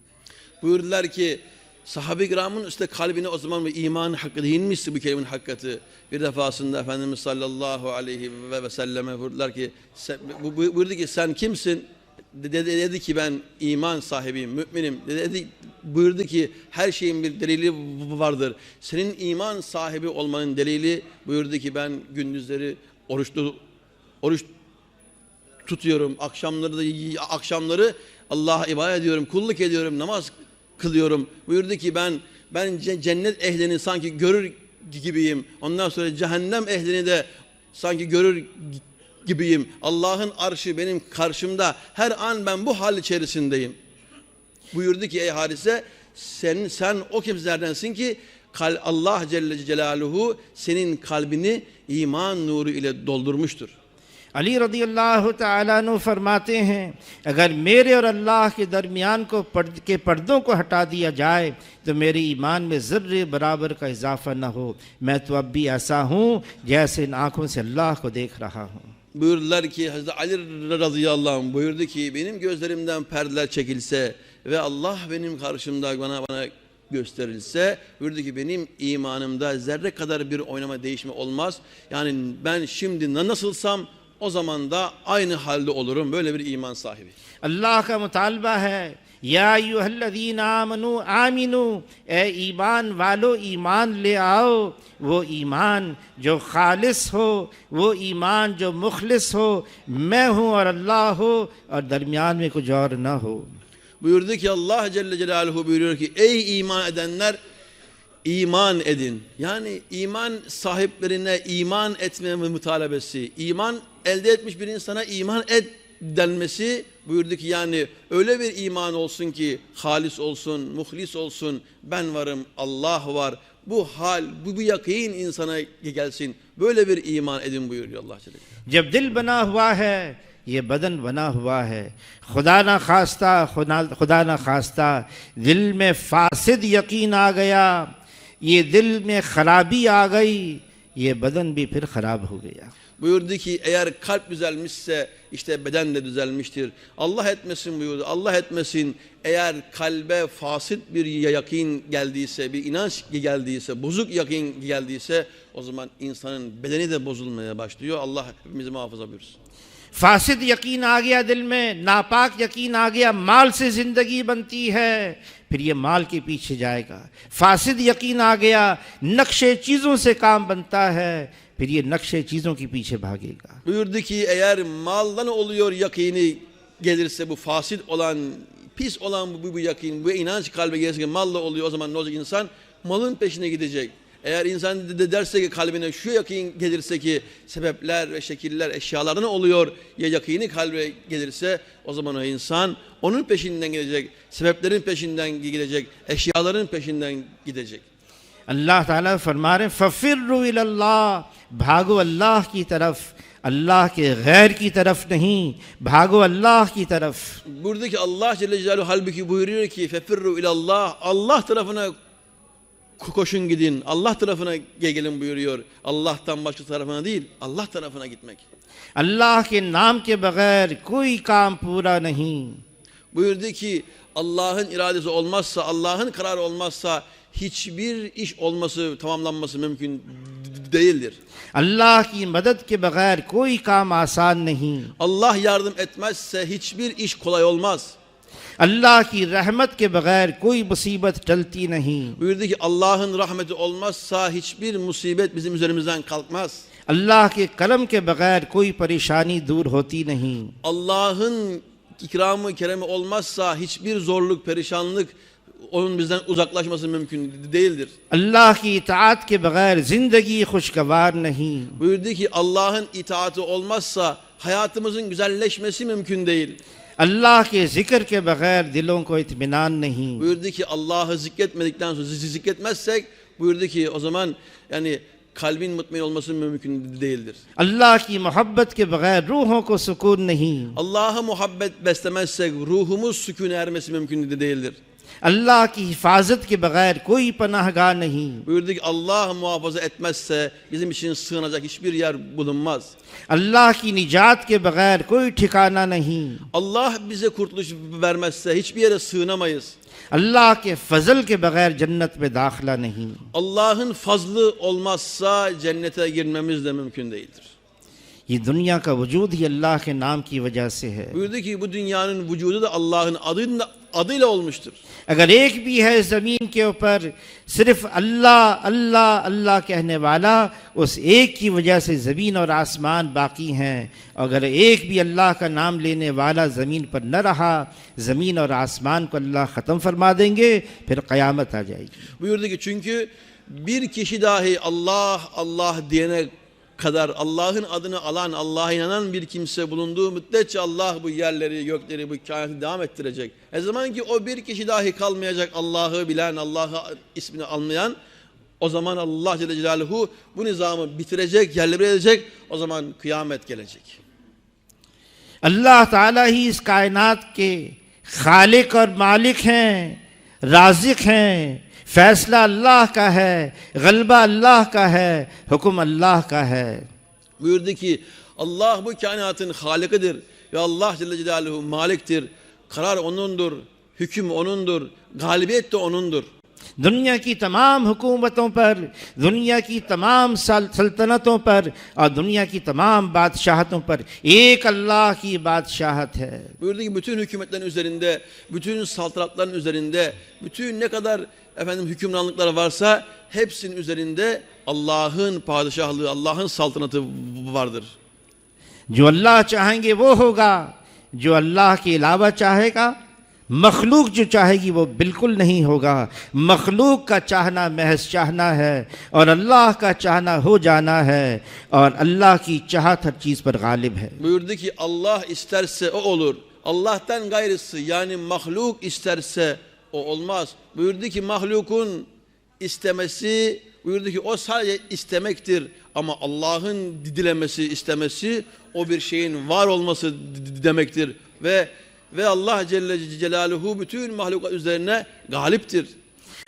Buyurdular ki sahabe-i kiramın işte kalbine o zaman ve iman hakkı inmişti bu kelimenin hakikati. Bir defasında Efendimiz sallallahu aleyhi ve selleme buyurdular ki buyurdu ki sen kimsin? Dedi ki ben iman sahibiyim, müminim. Buyurdu ki her şeyin bir delili vardır. Senin iman sahibi olmanın delili buyurdu ki ben gündüzleri oruç tutuyorum. Akşamları Allah'a ibadet ediyorum, kulluk ediyorum, namaz kılıyorum. Buyurdu ki ben cennet ehlini sanki görür gibiyim. Ondan sonra cehennem ehlini de sanki görür gibiyim. Allah'ın arşı benim karşımda. Her an ben bu hal içerisindeyim. Buyurdu ki ey Harise sen o kimselerdensin ki Allah Celle Celaluhu senin kalbini iman nuru ile doldurmuştur. Ali रज़ी अल्लाह तआला अन्हु फरमाते हैं, अगर मेरे और अल्लाह के दरमियान के पर्दों को हटा दिया जाए तो मेरे ईमान में ज़र्रे बराबर का इजाफ़ा न हो। मैं तो अब भी ऐसा हूँ जैसे इन आँखों से अल्लाह को देख रहा हूँ। Buyurdular ki Hazreti Ali radıyallahu anh buyurdu ki benim gözlerimden perdeler çekilse ve Allah benim karşımda bana gösterilse, buyurdu ki benim imanımda zerre kadar bir oynama değişme olmaz. Yani ben şimdi nasılsam o zaman da aynı halde olurum. Böyle bir iman sahibi. अल्लाह का मुतालबा है, या अय्युहल्लज़ीना आमनू आमिनू, ए ईमान वालो ईमान ले आओ। वो ईमान जो खालिस हो, वो ईमान जो मुखलिस हो, मैं हूँ और अल्लाह हो और दरमियान में कुछ और ना हो। Buyurdu ki Allah Celle Celaluhu buyuruyor ki ey iman edenler iman edin. Yani iman sahiplerine iman etme mutalebesi, iman elde etmiş bir insana iman et denmesi, buyurdu ki yani öyle bir iman olsun ki halis olsun, muhlis olsun, ben varım, Allah var. Bu hal, bu yakin insana gelsin. Böyle bir iman edin buyuruyor Allah Celle Celaluhu. जब दिल बना हुआ है, ये बदन बना हुआ है। खुदा ना खास्ता दिल में फासिद यकीन आ गया, ये दिल में खराबी आ गई, ये बदन भी फिर खराब हो गया। Buyurdu ki eğer kalp düzelmişse işte beden de düzelmiştir. Allah etmesin buyurdu. Allah etmesin eğer kalbe fasit bir yakin geldiyse, bir inanç geldiyse, bozuk yakin geldiyse o zaman insanın bedeni de bozulmaya başlıyor. Allah hepimizi muhafaza buyursun. फासिद यकीन आ गया दिल में, नापाक यकीन आ गया, माल से ज़िंदगी बनती है, फिर ये माल के पीछे जाएगा। फासिद यकीन आ गया, नक्शे चीज़ों से काम बनता है, फिर ये नक्शे चीज़ों के पीछे भागेगा। Buyurdu ki eğer maldan oluyor yakini gelirse, bu fasit olan, pis olan bu yakin, bu inanç kalbe gelirse malla oluyor, o zaman ne olacak insan? Malın peşine gidecek. Eğer insan derse ki kalbine şu yakin gelirse ki sebepler ve şekiller eşyalardan oluyor ya yakini kalbe gelirse o zaman o insan onun peşinden gidecek, sebeplerin peşinden gidecek, eşyaların peşinden gidecek. अल्लाह ताला फरमा रहे फ़फ़िर्रु इलल्लाह, भागो अल्लाह की तरफ, अल्लाह के गैर की तरफ नहीं, भागो अल्लाह की तरफ। Buradaki Allah Celle Celaluhu halbuki buyuruyor ki fefirru ilallah, Allah tarafına koşun gidin, Allah tarafına gelin buyuruyor. Allah'tan başka tarafına değil, Allah tarafına gitmek. अल्लाह के नाम के बगैर कोई काम पूरा नहीं। Buyurdu ki Allah'ın iradesi olmazsa, Allah'ın kararı olmazsa hiçbir iş olması, tamamlanması mümkün değildir. अल्लाह की मदद के बगैर कोई काम आसान नहीं। Allah yardım etmezse hiçbir iş kolay olmaz. अल्लाह की रहमत के बगैर कोई मुसीबत टलती नहीं। Buyurdu ki Allah'ın rahmeti olmazsa hiçbir musibet bizim üzerimizden kalkmaz. अल्लाह के कलम के बगैर कोई परेशानी दूर होती नहीं। Allah'ın ikramı, keremi olmazsa hiçbir zorluk, perişanlık onun bizden uzaklaşması mümkün değildir. अल्लाह की इताअत के बगैर जिंदगी खुशगवार नहीं। Buyurdu ki Allah'ın itaati olmazsa hayatımızın güzelleşmesi mümkün değil. अल्लाह के जिक्र के बगैर दिलों को इत्मीनान नहीं। Buyurdu ki Allah'ı zikretmedikten sonra zikretmezsek buyurdu ki o zaman yani kalbin mutmain olması mümkün değildir. अल्लाह की मोहब्बत के बगैर रूहों को सुकून नहीं। Allah'a muhabbet beslemezsek ruhumuz sükûne ermesi mümkün değildir. अल्लाह की हिफाजत के बगैर कोई पनाहगाह नहीं। Buyurdu ki Allah muhafaza etmezse bizim için sığınacak hiçbir yer bulunmaz. अल्लाह की निजात के बगैर कोई ठिकाना नहीं। Allah bize kurtuluş vermezse hiçbir yere sığınamayız. अल्लाह के फजल के बगैर जन्नत में दाखिला नहीं। Allah'ın fazlı olmazsa cennete girmemiz de mümkün değildir. ये दुनिया का वजूद ही अल्लाह के नाम की वजह से है। Buyurdu ki bu dünyanın vücudu da Allah'ın adıyla olmuştur. अगर एक भी है ज़मीन के ऊपर सिर्फ अल्लाह अल्लाह अल्लाह कहने वाला, उस एक की वजह से ज़मीन और आसमान बाकी हैं। अगर एक भी अल्लाह का नाम लेने वाला ज़मीन पर न रहा, ज़मीन और आसमान को अल्लाह ख़त्म फरमा देंगे, फिर क़यामत आ जाएगी। Buyurdu ki çünkü bir kişi dahi Allah Allah diyene kadar Allah'ın adını alan, Allah'a inanan bir kimse bulunduğu müddetçe Allah bu yerleri, gökleri, bu kainatı devam ettirecek. Zaman ki o bir kişi dahi kalmayacak Allah'ı bilen, Allah'ı ismini anlayan, o zaman Allah Celle Celaluhu bu nizamı bitirecek, yerle bir edecek, o zaman kıyamet gelecek. अल्लाह ताला ही इस कायनात के खालिक और मालिक हैं, राज़िक हैं। फैसला अल्लाह का है, गलबा अल्लाह का है, हुक्म अल्लाह का है। Buyurdu ki Allah bu kainatın halikidir ve Allah Celle Celaluhu maliktir. Karar O'nundur, hüküm O'nundur, galibiyet de O'nundur. दुनिया की तमाम हुकूमतों पर, दुनिया की तमाम सल्तनतों पर और दुनिया की तमाम बादशाहतों पर एक अल्लाह की बादशाहत है। Buyurdu ki bütün hükümetlerin üzerinde, bütün saltanatların üzerinde, bütün ne kadar hükümranlıklar varsa hepsinin üzerinde Allah'ın padişahlığı, Allah'ın saltanatı vardır. जो अल्लाह चाहेंगे वो होगा, जो अल्लाह के अलावा चाहेगा, मखलूक जो चाहेगी वो बिल्कुल नहीं होगा। मखलूक का चाहना महज चाहना है और अल्लाह का चाहना हो जाना है, और अल्लाह की चाहत हर चीज़ पर गालिब है। Buyurdu ki Allah isterse o olur. Allah'tan gayrısı yani mahluk isterse o olmaz. Buyurdu ki mahlukun istemesi, buyurdu ki o sadece istemektir. Ama Allah'ın dilemesi, istemesi o bir şeyin var olması demektir. Ve Allah Celle Celaluhu bütün mahluklar üzerine galiptir.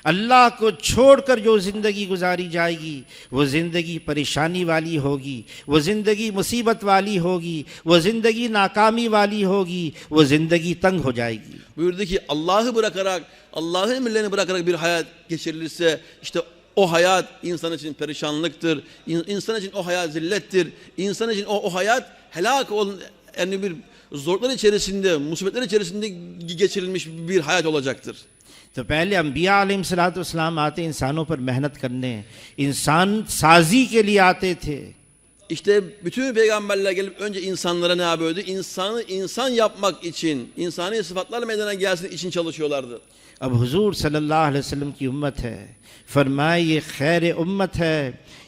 अल्लाह को छोड़कर जो ज़िंदगी गुजारी जाएगी वो ज़िंदगी परेशानी वाली होगी, वो ज़िंदगी मुसीबत वाली होगी, वो ज़िंदगी नाकामी वाली होगी, वो ज़िंदगी तंग हो जाएगी। Buyurdu ki Allah'ı bırakarak, Allah'ın emirlerini bırakarak bir hayat geçirilirse işte o hayat insan için perişanlıktır. İnsan için o hayat zillettir. İnsan için o hayat helak olan, yani bir zorluklar içerisinde, musibetler içerisinde geçirilmiş bir hayat olacaktır. तो पहले अम्बिया अलैहिस्सलाम आते इंसानों पर मेहनत करने, इंसान साजी के लिए आते थे। İşte bütün peygamberler gelip önce insanlara ne yapıyordu? İnsanı insan yapmak için, insani sıfatlar meydana gelsin için çalışıyorlardı. अब हुजूर सल्लल्लाहु अलैहि वसल्लम की उम्मत है, फरमाए ये खैर उम्मत है,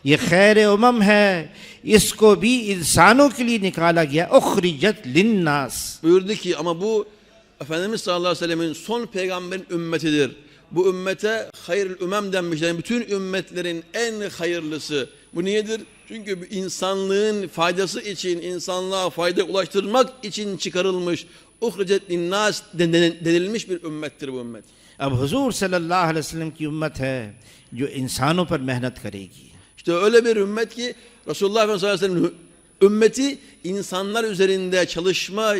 ये खैर उमम है, इसको भी इंसानों के लिए निकाला गया। उखरिजत लिन्नास। Buyurdu ki ama bu Efendimiz sallallahu aleyhi ve sellemin son peygamberin ümmetidir. Bu ümmete hayırlı ümem denmişler. Yani bütün ümmetlerin en hayırlısı. Bu niyedir? Çünkü insanlığın faydası için, insanlığa fayda ulaştırmak için çıkarılmış, uhricet linnas denilmiş bir ümmettir bu ümmet. अब हुजूर सल्लल्लाहु अलैहि वसल्लम की उम्मत है जो इंसानों पर मेहनत करेगी। İşte öyle bir ümmet ki Resulullah Efendimiz sallallahu aleyhi ve sellem ümmeti insanlar üzerinde çalışma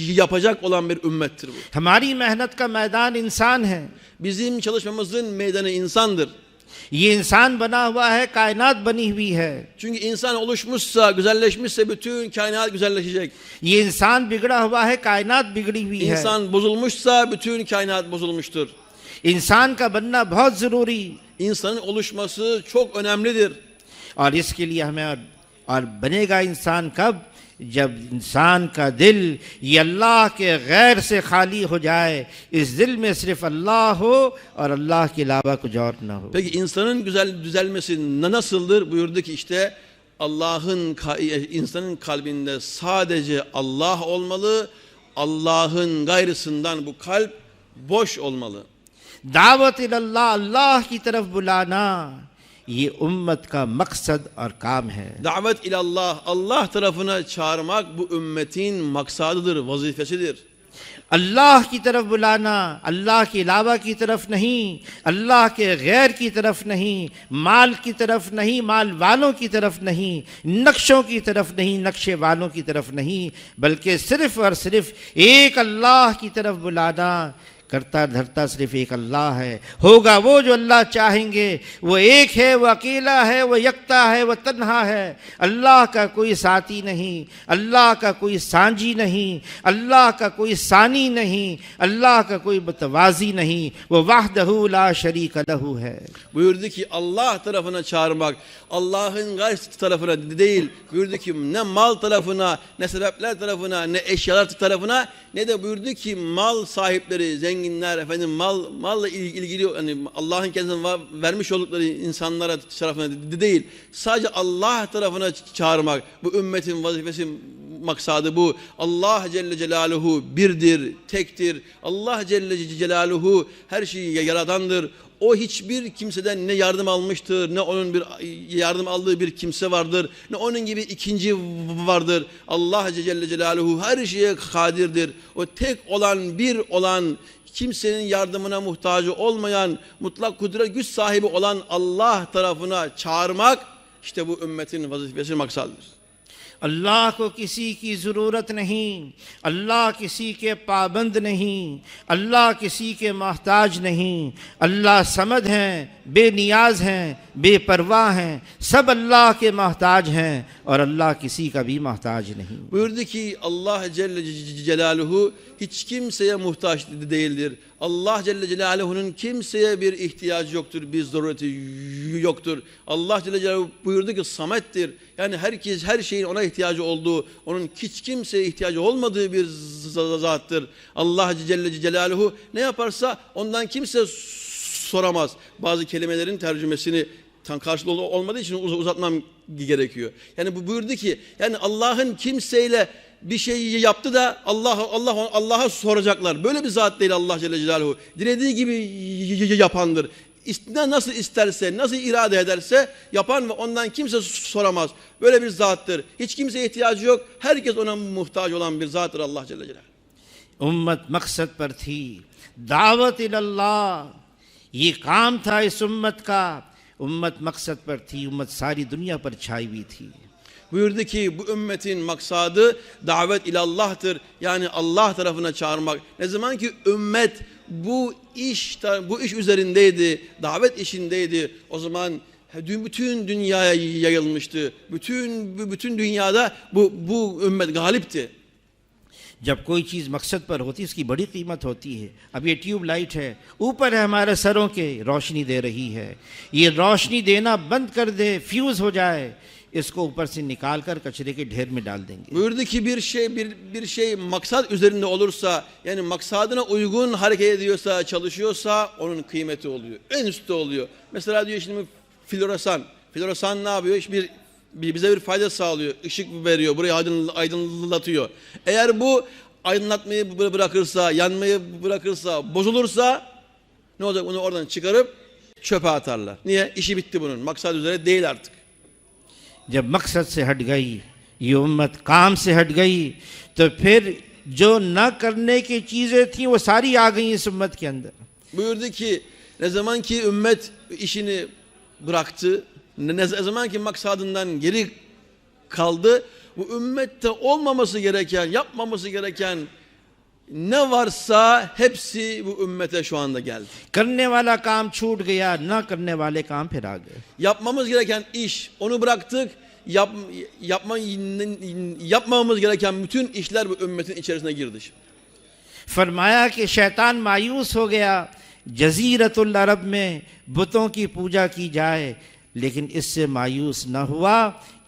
yapacak olan bir ümmettir bu. हमारी मेहनत का मैदान इंसान है। Bizim çalışmamızın meydanı insandır. ये इंसान बना हुआ है, कायनात बनी हुई है। Çünkü insan oluşmuşsa, güzelleşmişse bütün kainat güzelleşecek. ये इंसान बिगड़ा हुआ है, कायनात बिगड़ी हुई है। İnsan bozulmuşsa bütün kainat bozulmuştur. इंसान का बनना बहुत ज़रूरी, İnsanın oluşması çok önemlidir. और इसके लिए हमें और बनेगा इंसान कब? जब इंसान का दिल ये अल्लाह के गैर से खाली हो जाए, इस दिल में सिर्फ अल्लाह हो और अल्लाह के अलावा कुछ और ना हो। Peki insanın düzelmesi nasıldır? Buyurdu ki işte insanın kalbinde sadece Allah olmalı. Allah'ın gayrısından bu kalp boş olmalı. दावत इल्लल्लाह, अल्लाह की तरफ बुलाना, ये उम्मत का मकसद और काम है। Davet ilallah, Allah tarafına çağırmak bu ümmetin maksadıdır, vazifesidir. अल्लाह की तरफ बुलाना, अल्लाह के अलावा की तरफ नहीं, अल्लाह के गैर की तरफ नहीं, माल की तरफ नहीं, माल वालों की तरफ नहीं, नक्शों की तरफ नहीं, नक्शे वालों की तरफ नहीं, बल्कि सिर्फ और सिर्फ एक अल्लाह की तरफ बुलाना। करता धरता सिर्फ एक अल्लाह है। होगा वो जो अल्लाह चाहेंगे, वो एक है, वो अकेला है, वो यकता है, वो तन्हा है। अल्लाह का कोई साथी नहीं, अल्लाह का कोई सांझी नहीं, अल्लाह का कोई सानी नहीं, अल्लाह का कोई मुतवाज़ी नहीं, वो वाहदहू ला शरीक लहू है। Buyurdu ki Allah tarafına çağırmak, Allah'ın gayrısı tarafına değil. Buyurdu ki ne mal tarafına, ne sebepler tarafına, ne eşyalar tarafına, ne de buyurdu ki mal sahipleri, zenginler, malla ilgili yani Allah'ın kendisine vermiş oldukları insanlara tarafına değil. Sadece Allah tarafına çağırmak. Bu ümmetin vazifesi, maksadı bu. Allah Celle Celaluhu birdir, tektir. Allah Celle Celaluhu her şeyi yaradandır. o hiçbir kimseden ne yardım almıştır, ne onun bir yardım aldığı bir kimse vardır, ne onun gibi ikinci vardır. Allah Celle Celaluhu her şeye kadirdir. O tek olan, bir olan, kimsenin yardımına muhtacı olmayan, mutlak kudret güç sahibi olan Allah tarafına çağırmak, işte bu ümmetin vazifesi, maksadıdır. अल्लाह को किसी की ज़रूरत नहीं, अल्लाह किसी के पाबंद नहीं, अल्लाह किसी के मोहताज नहीं। अल्लाह समद हैं, बेनियाज हैं, बेपरवाह हैं, सब अल्लाह के मोहताज हैं और अल्लाह किसी का भी मोहताज नहीं। Buyurdu ki Allah Celle Celaluhu hiç kimseye muhtaç değildir. Allah Celle Celaluhu'nun kimseye bir ihtiyacı yoktur, bir zarureti yoktur. Allah Celle Celaluhu buyurdu ki Samet'tir. Yani herkes, her şeyin ona ihtiyacı olduğu, onun hiç kimseye ihtiyacı olmadığı bir zattır. Allah Celle Celaluhu ne yaparsa ondan kimse soramaz. Bazı kelimelerin tercümesini tam karşılığı olmadığı için uzatmam gerekiyor. Yani bu buyurdu ki, yani Allah'ın kimseyle bir şey yaptı da Allah'a soracaklar. Böyle bir zat değil Allah Celle Celaluhu. Dilediği gibi yapandır. Nasıl isterse, nasıl irade ederse yapan ve ondan kimse soramaz. Böyle bir zattır. Hiç kimseye ihtiyacı yok. Herkes ona muhtaç olan bir zattır Allah Celle Celaluhu. उम्मत मकसद पर थी, दावत इल्लल्लाह ये काम था इस उम्मत का। उम्मत मकसद पर थी, उम्मत सारी दुनिया पर छाई हुई थी। Buyurdu ki bu ümmetin maksadı davet ilallah'tır. Yani Allah tarafına çağırmak. Ne zaman ki ümmet bu iş üzerindeydi, davet işindeydi, o zaman bütün dünyaya yayılmıştı. Bütün dünyada bu ümmet galipti. जब कोई चीज़ मकसद पर होती है उसकी बड़ी कीमत होती है। अब ये ट्यूब लाइट है, ऊपर है हमारे सरों के, रोशनी दे रही है। ये रोशनी देना बंद कर दे, फ्यूज़ हो जाए, इसको ऊपर से निकाल कर कचरे के ढेर में डाल देंगे। Buyurdu ki bir şey maksat üzerinde olursa, yani maksadına uygun hareket ediyorsa, çalışıyorsa onun kıymeti oluyor. En üstte oluyor. Mesela diyor şimdi floresan. Floresan ne yapıyor? Bize bir fayda sağlıyor. Işık veriyor. Burayı aydınlatıyor. Eğer bu aydınlatmayı bırakırsa, yanmayı bırakırsa, bozulursa ne olacak? Bunu oradan çıkarıp çöpe atarlar. Niye? İşi bitti bunun. Maksat üzere değil artık. जब मकसद से हट गई ये उम्मत, काम से हट गई, तो फिर जो न करने की चीज़ें थीं वो सारी आ गई इस उम्मत के अंदर। Buyurdu ki ne zaman ki ümmet işini bıraktı, ne zaman ki maksadından geri kaldı, bu ümmette olmaması gereken, yapmaması gereken ne varsa hepsi bu ümmete şu anda geldi. करने वाला काम छूट गया, न करने वाले काम फिर आ गए। Yapmamız gereken iş, onu bıraktık. Yapmamamız gereken bütün işler bu ümmetin içerisine girdi. फरमाया कि शैतान मायूस हो गया, जजीरतुल अरब में बुतों की पूजा की जाए, लेकिन इससे मायूस न हुआ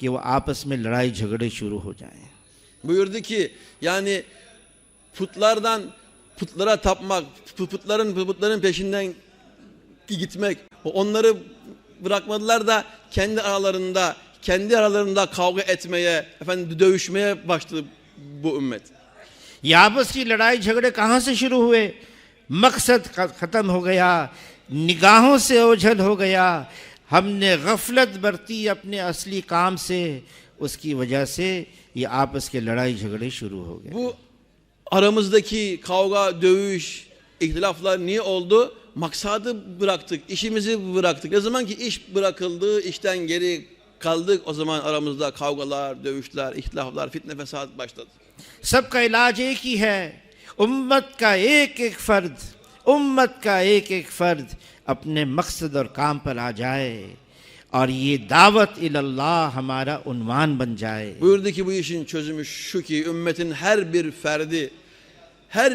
कि वो आपस में लड़ाई झगड़े शुरू हो जाएं। Buyurdu ki yani putlara tapmak, putların peşinden gitmek, onları bırakmadılar da kendi aralarında kavga etmeye, dövüşmeye başladı bu ümmet. ये आपस की लड़ाई झगड़े कहाँ से शुरू हुए? मकसद ख़त्म हो गया, निगाहों से ओझल हो गया, हमने गफलत बरती अपने असली काम से, उसकी वजह से ये आपस के लड़ाई झगड़े शुरू हो गए। Bu aramızdaki kavga, dövüş, ihtilaflar niye oldu? Maksadı bıraktık, işimizi bıraktık. Ne zaman ki iş bırakıldı, işten geri kaldık, o zaman aramızda kavgalar, dövüşler, ihtilaflar, fitne, fesat başladı. सबका इलाज एक ही है, उम्मत का एक एक फर्द अपने मकसद और काम पर आ जाए और ये दावत इल्लल्लाह हमारा उन्वान बन जाए। Buyurdu ki bu işin çözümü şu ki ümmetin her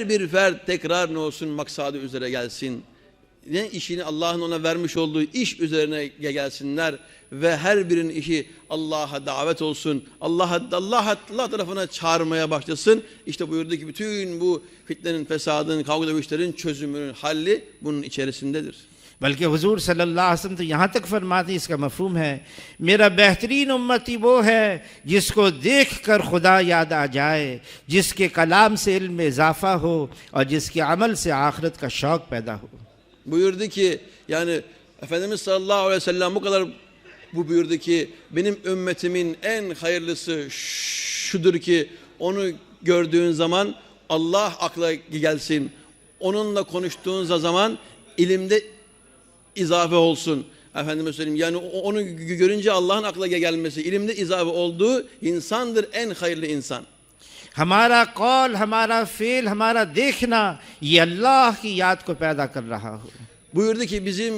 bir fert tekrar ne olsun maksadı üzere gelsin. Ne işini Allah'ın ona vermiş olduğu iş üzerine gelsinler ve her birinin işi Allah'a davet olsun. Allah tarafına çağırmaya başlasın. İşte buyurdu ki bütün bu fitnenin, fesadın, kavga dövüşlerin çözümünün halli bunun içerisindedir. बल्कि हुजूर सल्लल्लाहु अलैहि वसल्लम तो यहाँ तक फरमाते हैं, इसका मफहूम है, मेरा बेहतरीन उम्मती वो है जिसको देख कर खुदा याद आ जाए, जिसके कलाम से इल्म में इजाफा हो और जिसके अमल से आखिरत का शौक़ पैदा हो। Buyurdu ki yani Efendimiz sallallahu aleyhi ve sellem bu kadar buyurdu ki benim ümmetimin en hayırlısı şudur ki onu gördüğün zaman Allah akla gelsin. Onunla konuştuğun zaman ilimde izafe olsun. Efendime söyleyeyim yani onu görünce Allah'ın akla gelmesi, ilimde izafe olduğu insandır en hayırlı insan. हमारा कौल, हमारा फेल, हमारा देखना ये अल्लाह की याद को पैदा कर रहा हो. Buyurdu ki bizim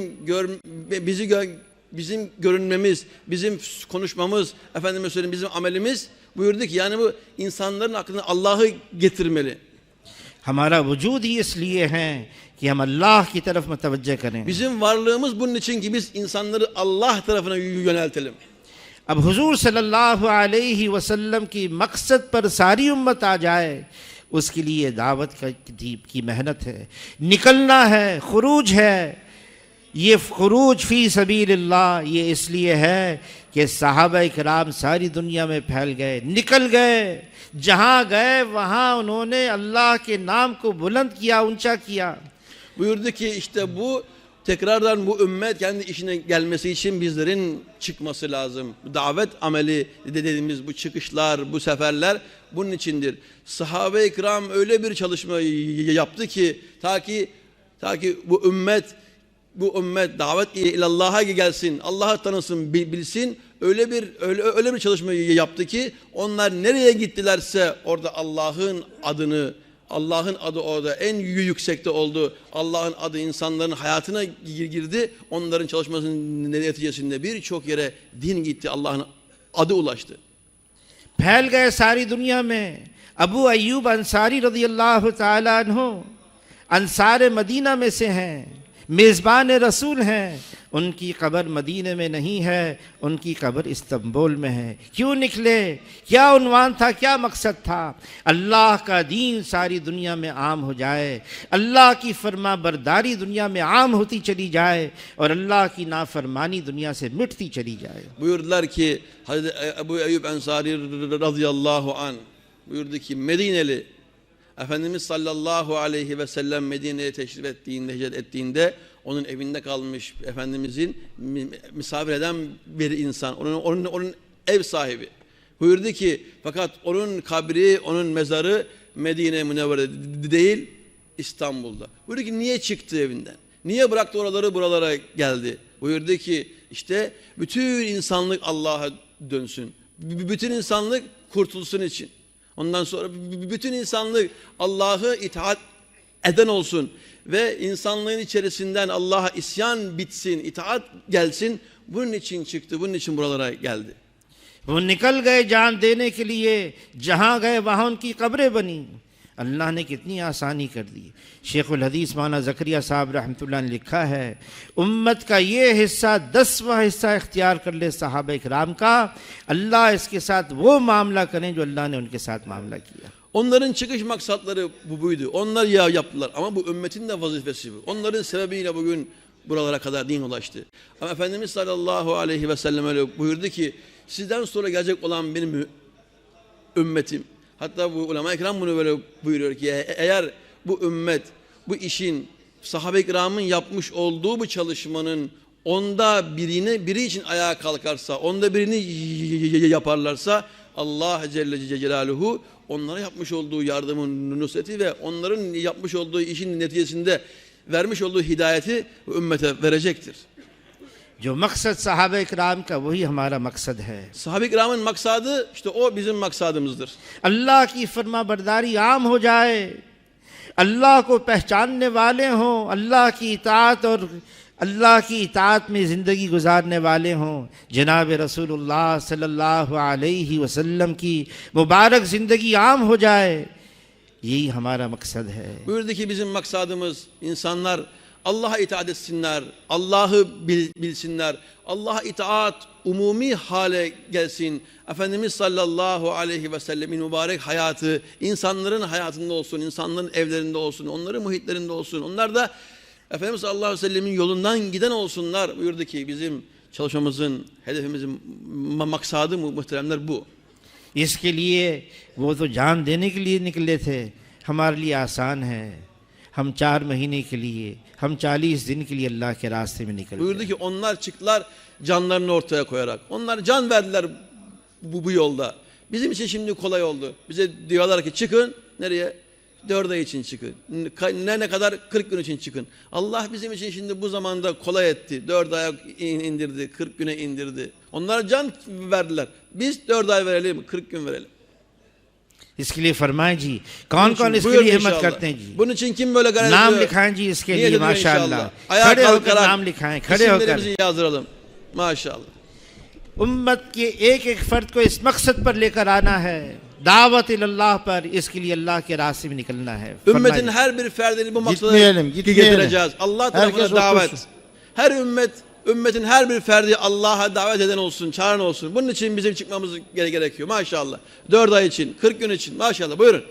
görünmemiz, bizim konuşmamız, efendime söyleyeyim bizim amelimiz buyurdu ki yani bu insanların aklına Allah'ı getirmeli. हमारा वजूद ही इसलिए है कि हम अल्लाह की तरफ मुतवज्जे करें. Bizim varlığımız bunun için ki biz insanları Allah tarafına yöneltelim. अब हुजूर सल्लल्लाहु अलैहि वसल्लम की मकसद पर सारी उम्मत आ जाए, उसके लिए दावत की मेहनत है, निकलना है, खुरूज है. ये खुरूज फी सबीलिल्लाह ये इसलिए है कि सहाबा किराम सारी दुनिया में फैल गए, निकल गए, जहाँ गए वहाँ उन्होंने अल्लाह के नाम को बुलंद किया, ऊंचा किया. Buyurdu ki işte bu tekrardan bu ümmet kendi işine gelmesi için bizlerin çıkması lazım. Davet ameli dediğimiz bu çıkışlar, bu seferler bunun içindir. Sahabe-i kiram öyle bir çalışma yaptı ki ta ki bu ümmet davet ilallah'a gelsin, Allah'ı tanısın, bilsin. Öyle bir çalışma yaptı ki onlar nereye gittilerse orada Allah'ın adı orada en yüksekte oldu. Allah'ın adı insanların hayatına girdi. Onların çalışmasının neticesinde birçok yere din gitti. Allah'ın adı ulaştı. फैल गए सारी दुनिया में. अबू अय्यूब अंसारी रज़ी अल्लाह ताला अन्हु अंसार मदीना में से हैं, मेज़बान रसूल हैं. उनकी कब्र मदीने में नहीं है, उनकी कब्र इस्तांबुल में है. क्यों निकले, क्या उन्वान था, क्या मकसद था? अल्लाह का दीन सारी दुनिया में आम हो जाए, अल्लाह की फरमा बरदारी दुनिया में आम होती चली जाए और अल्लाह की नाफरमानी दुनिया से मिटती चली जाए. Buyurdular ki Hazreti Ebu Eyyub Ensari radıyallahu anh buyurdu ki Medineli Efendimiz sallallahu aleyhi ve sellem Medine'ye teşrif ettiğinde, hicret ettiğinde onun evinde kalmış Efendimizin misafir eden bir insan. Onun ev sahibi. Buyurdu ki fakat onun kabri, onun mezarı Medine Münevvere'de değil İstanbul'da. Buyurdu ki niye çıktı evinden? Niye bıraktı buralara geldi? Buyurdu ki işte bütün insanlık Allah'a dönsün. Bütün insanlık kurtulsun için. Ondan sonra bütün insanlık Allah'ı itaat eden olsun ve insanlığın içerisinden Allah'a isyan bitsin, itaat gelsin. Bunun için çıktı, bunun için buralara geldi. वो निकल गए जान देने के लिए, जहाँ गए वहाँ उनकी कब्रें बनी. अल्लाह ने कितनी आसानी कर दी. शेखुल हदीस मौलाना ज़करिया साहब रहमतुल्लाह ने लिखा है उम्मत का ये हिस्सा 10वां हिस्सा इख्तियार कर ले सहाबा इकराम का, अल्लाह इसके साथ वो मामला करें जो अल्लाह ने उनके साथ मामला किया. Onların çıkış maksatları buydu. Onlar yaptılar ama bu ümmetin de vazifesi bu. Onların sebebiyle bugün buralara kadar din ulaştı. Ama Efendimiz sallallahu aleyhi ve sellem öyle buyurdu ki sizden sonra gelecek olan benim ümmetim. Hatta bu ulema-i kiram bunu böyle buyuruyor ki eğer bu ümmet bu işin sahabe-i kiramın yapmış olduğu bu çalışmanın onda biri için ayağa kalkarsa, onda birini yaparlarsa Allah Celle Celaluhu onlara yapmış olduğu yardımın nusreti ve onların yapmış olduğu işin neticesinde vermiş olduğu hidayeti ümmete verecektir. जो मकसद साहबा इकराम का वही हमारा मकसद है. Sahabe-i kiramın maksadı işte o bizim maksadımızdır. अल्लाह की फरमा बरदारी आम हो जाए, अल्लाह को पहचानने वाले हों, अल्लाह की इताअत और अल्लाह की इताअत में ज़िंदगी गुजारने वाले हों. जनाब रसूलुल्लाह सल्लल्लाहु अलैहि वसल्लम की मुबारक ज़िंदगी आम हो जाए, यही हमारा मकसद है. Buyurdu ki bizim maksadımız insanlar Allah'a itaat etsinler, Allah'ı bilsinler, Allah'a itaat umumi hale gelsin. Efendimiz sallallahu aleyhi ve sellemin mübarek hayatı insanların hayatında olsun, insanların evlerinde olsun, onların muhitlerinde olsun. Onlar da Efendimiz sallallahu aleyhi ve sellemin yolundan giden olsunlar. Buyurdu ki bizim çalışmamızın, hedefimizin maksadı muhteremler bu. इसके लिए वो तो जान देने के लिए निकले थे, हमारे लिए आसान है. हम 4 महीने के लिए हम 40 दिन के लिए अल्लाह के रास्ते में निकल Buyurdu गए। ki onlar çıktılar canlarını ortaya koyarak. Onlar can verdiler bu yolda. Bizim için şimdi kolay oldu. Bize diyorlar ki çıkın. Nereye? 4 ay için çıkın. Ne kadar? 40 gün için çıkın. Allah bizim için şimdi bu zamanda kolay etti. 4 aya indirdi. 40 güne indirdi. Onlar can verdiler. Biz 4 ay verelim. 40 gün verelim. इसके लिए फरमाएं जी, कौन कौन इसके लिए हिम्मत करते हैं जी? Bunun için kim böyle gayret नाम ediyor? लिखाएं जी इसके Niyet लिए ediyor माशाअल्लाह। inşallah. Ayağa खड़े होकर kalkarak नाम लिखाएं, खड़े होकर। isimlerimizi yazdıralım. Maşallah. उम्मत के एक एक फर्द को इस मकसद पर लेकर आना है, दावत अल्लाह पर, इसके लिए अल्लाह के रास्ते में निकलना है। Ümmetin her bir ferdini bu maksada Gitmeyelim. getireceğiz. Allah tarafına Herkes davet. otursun. Her ümmetin her bir ferdi Allah'a davet eden olsun, çağıran olsun. Bunun için bizim çıkmamız gerekiyor maşallah. 4 ay için, 40 gün için maşallah. Buyurun.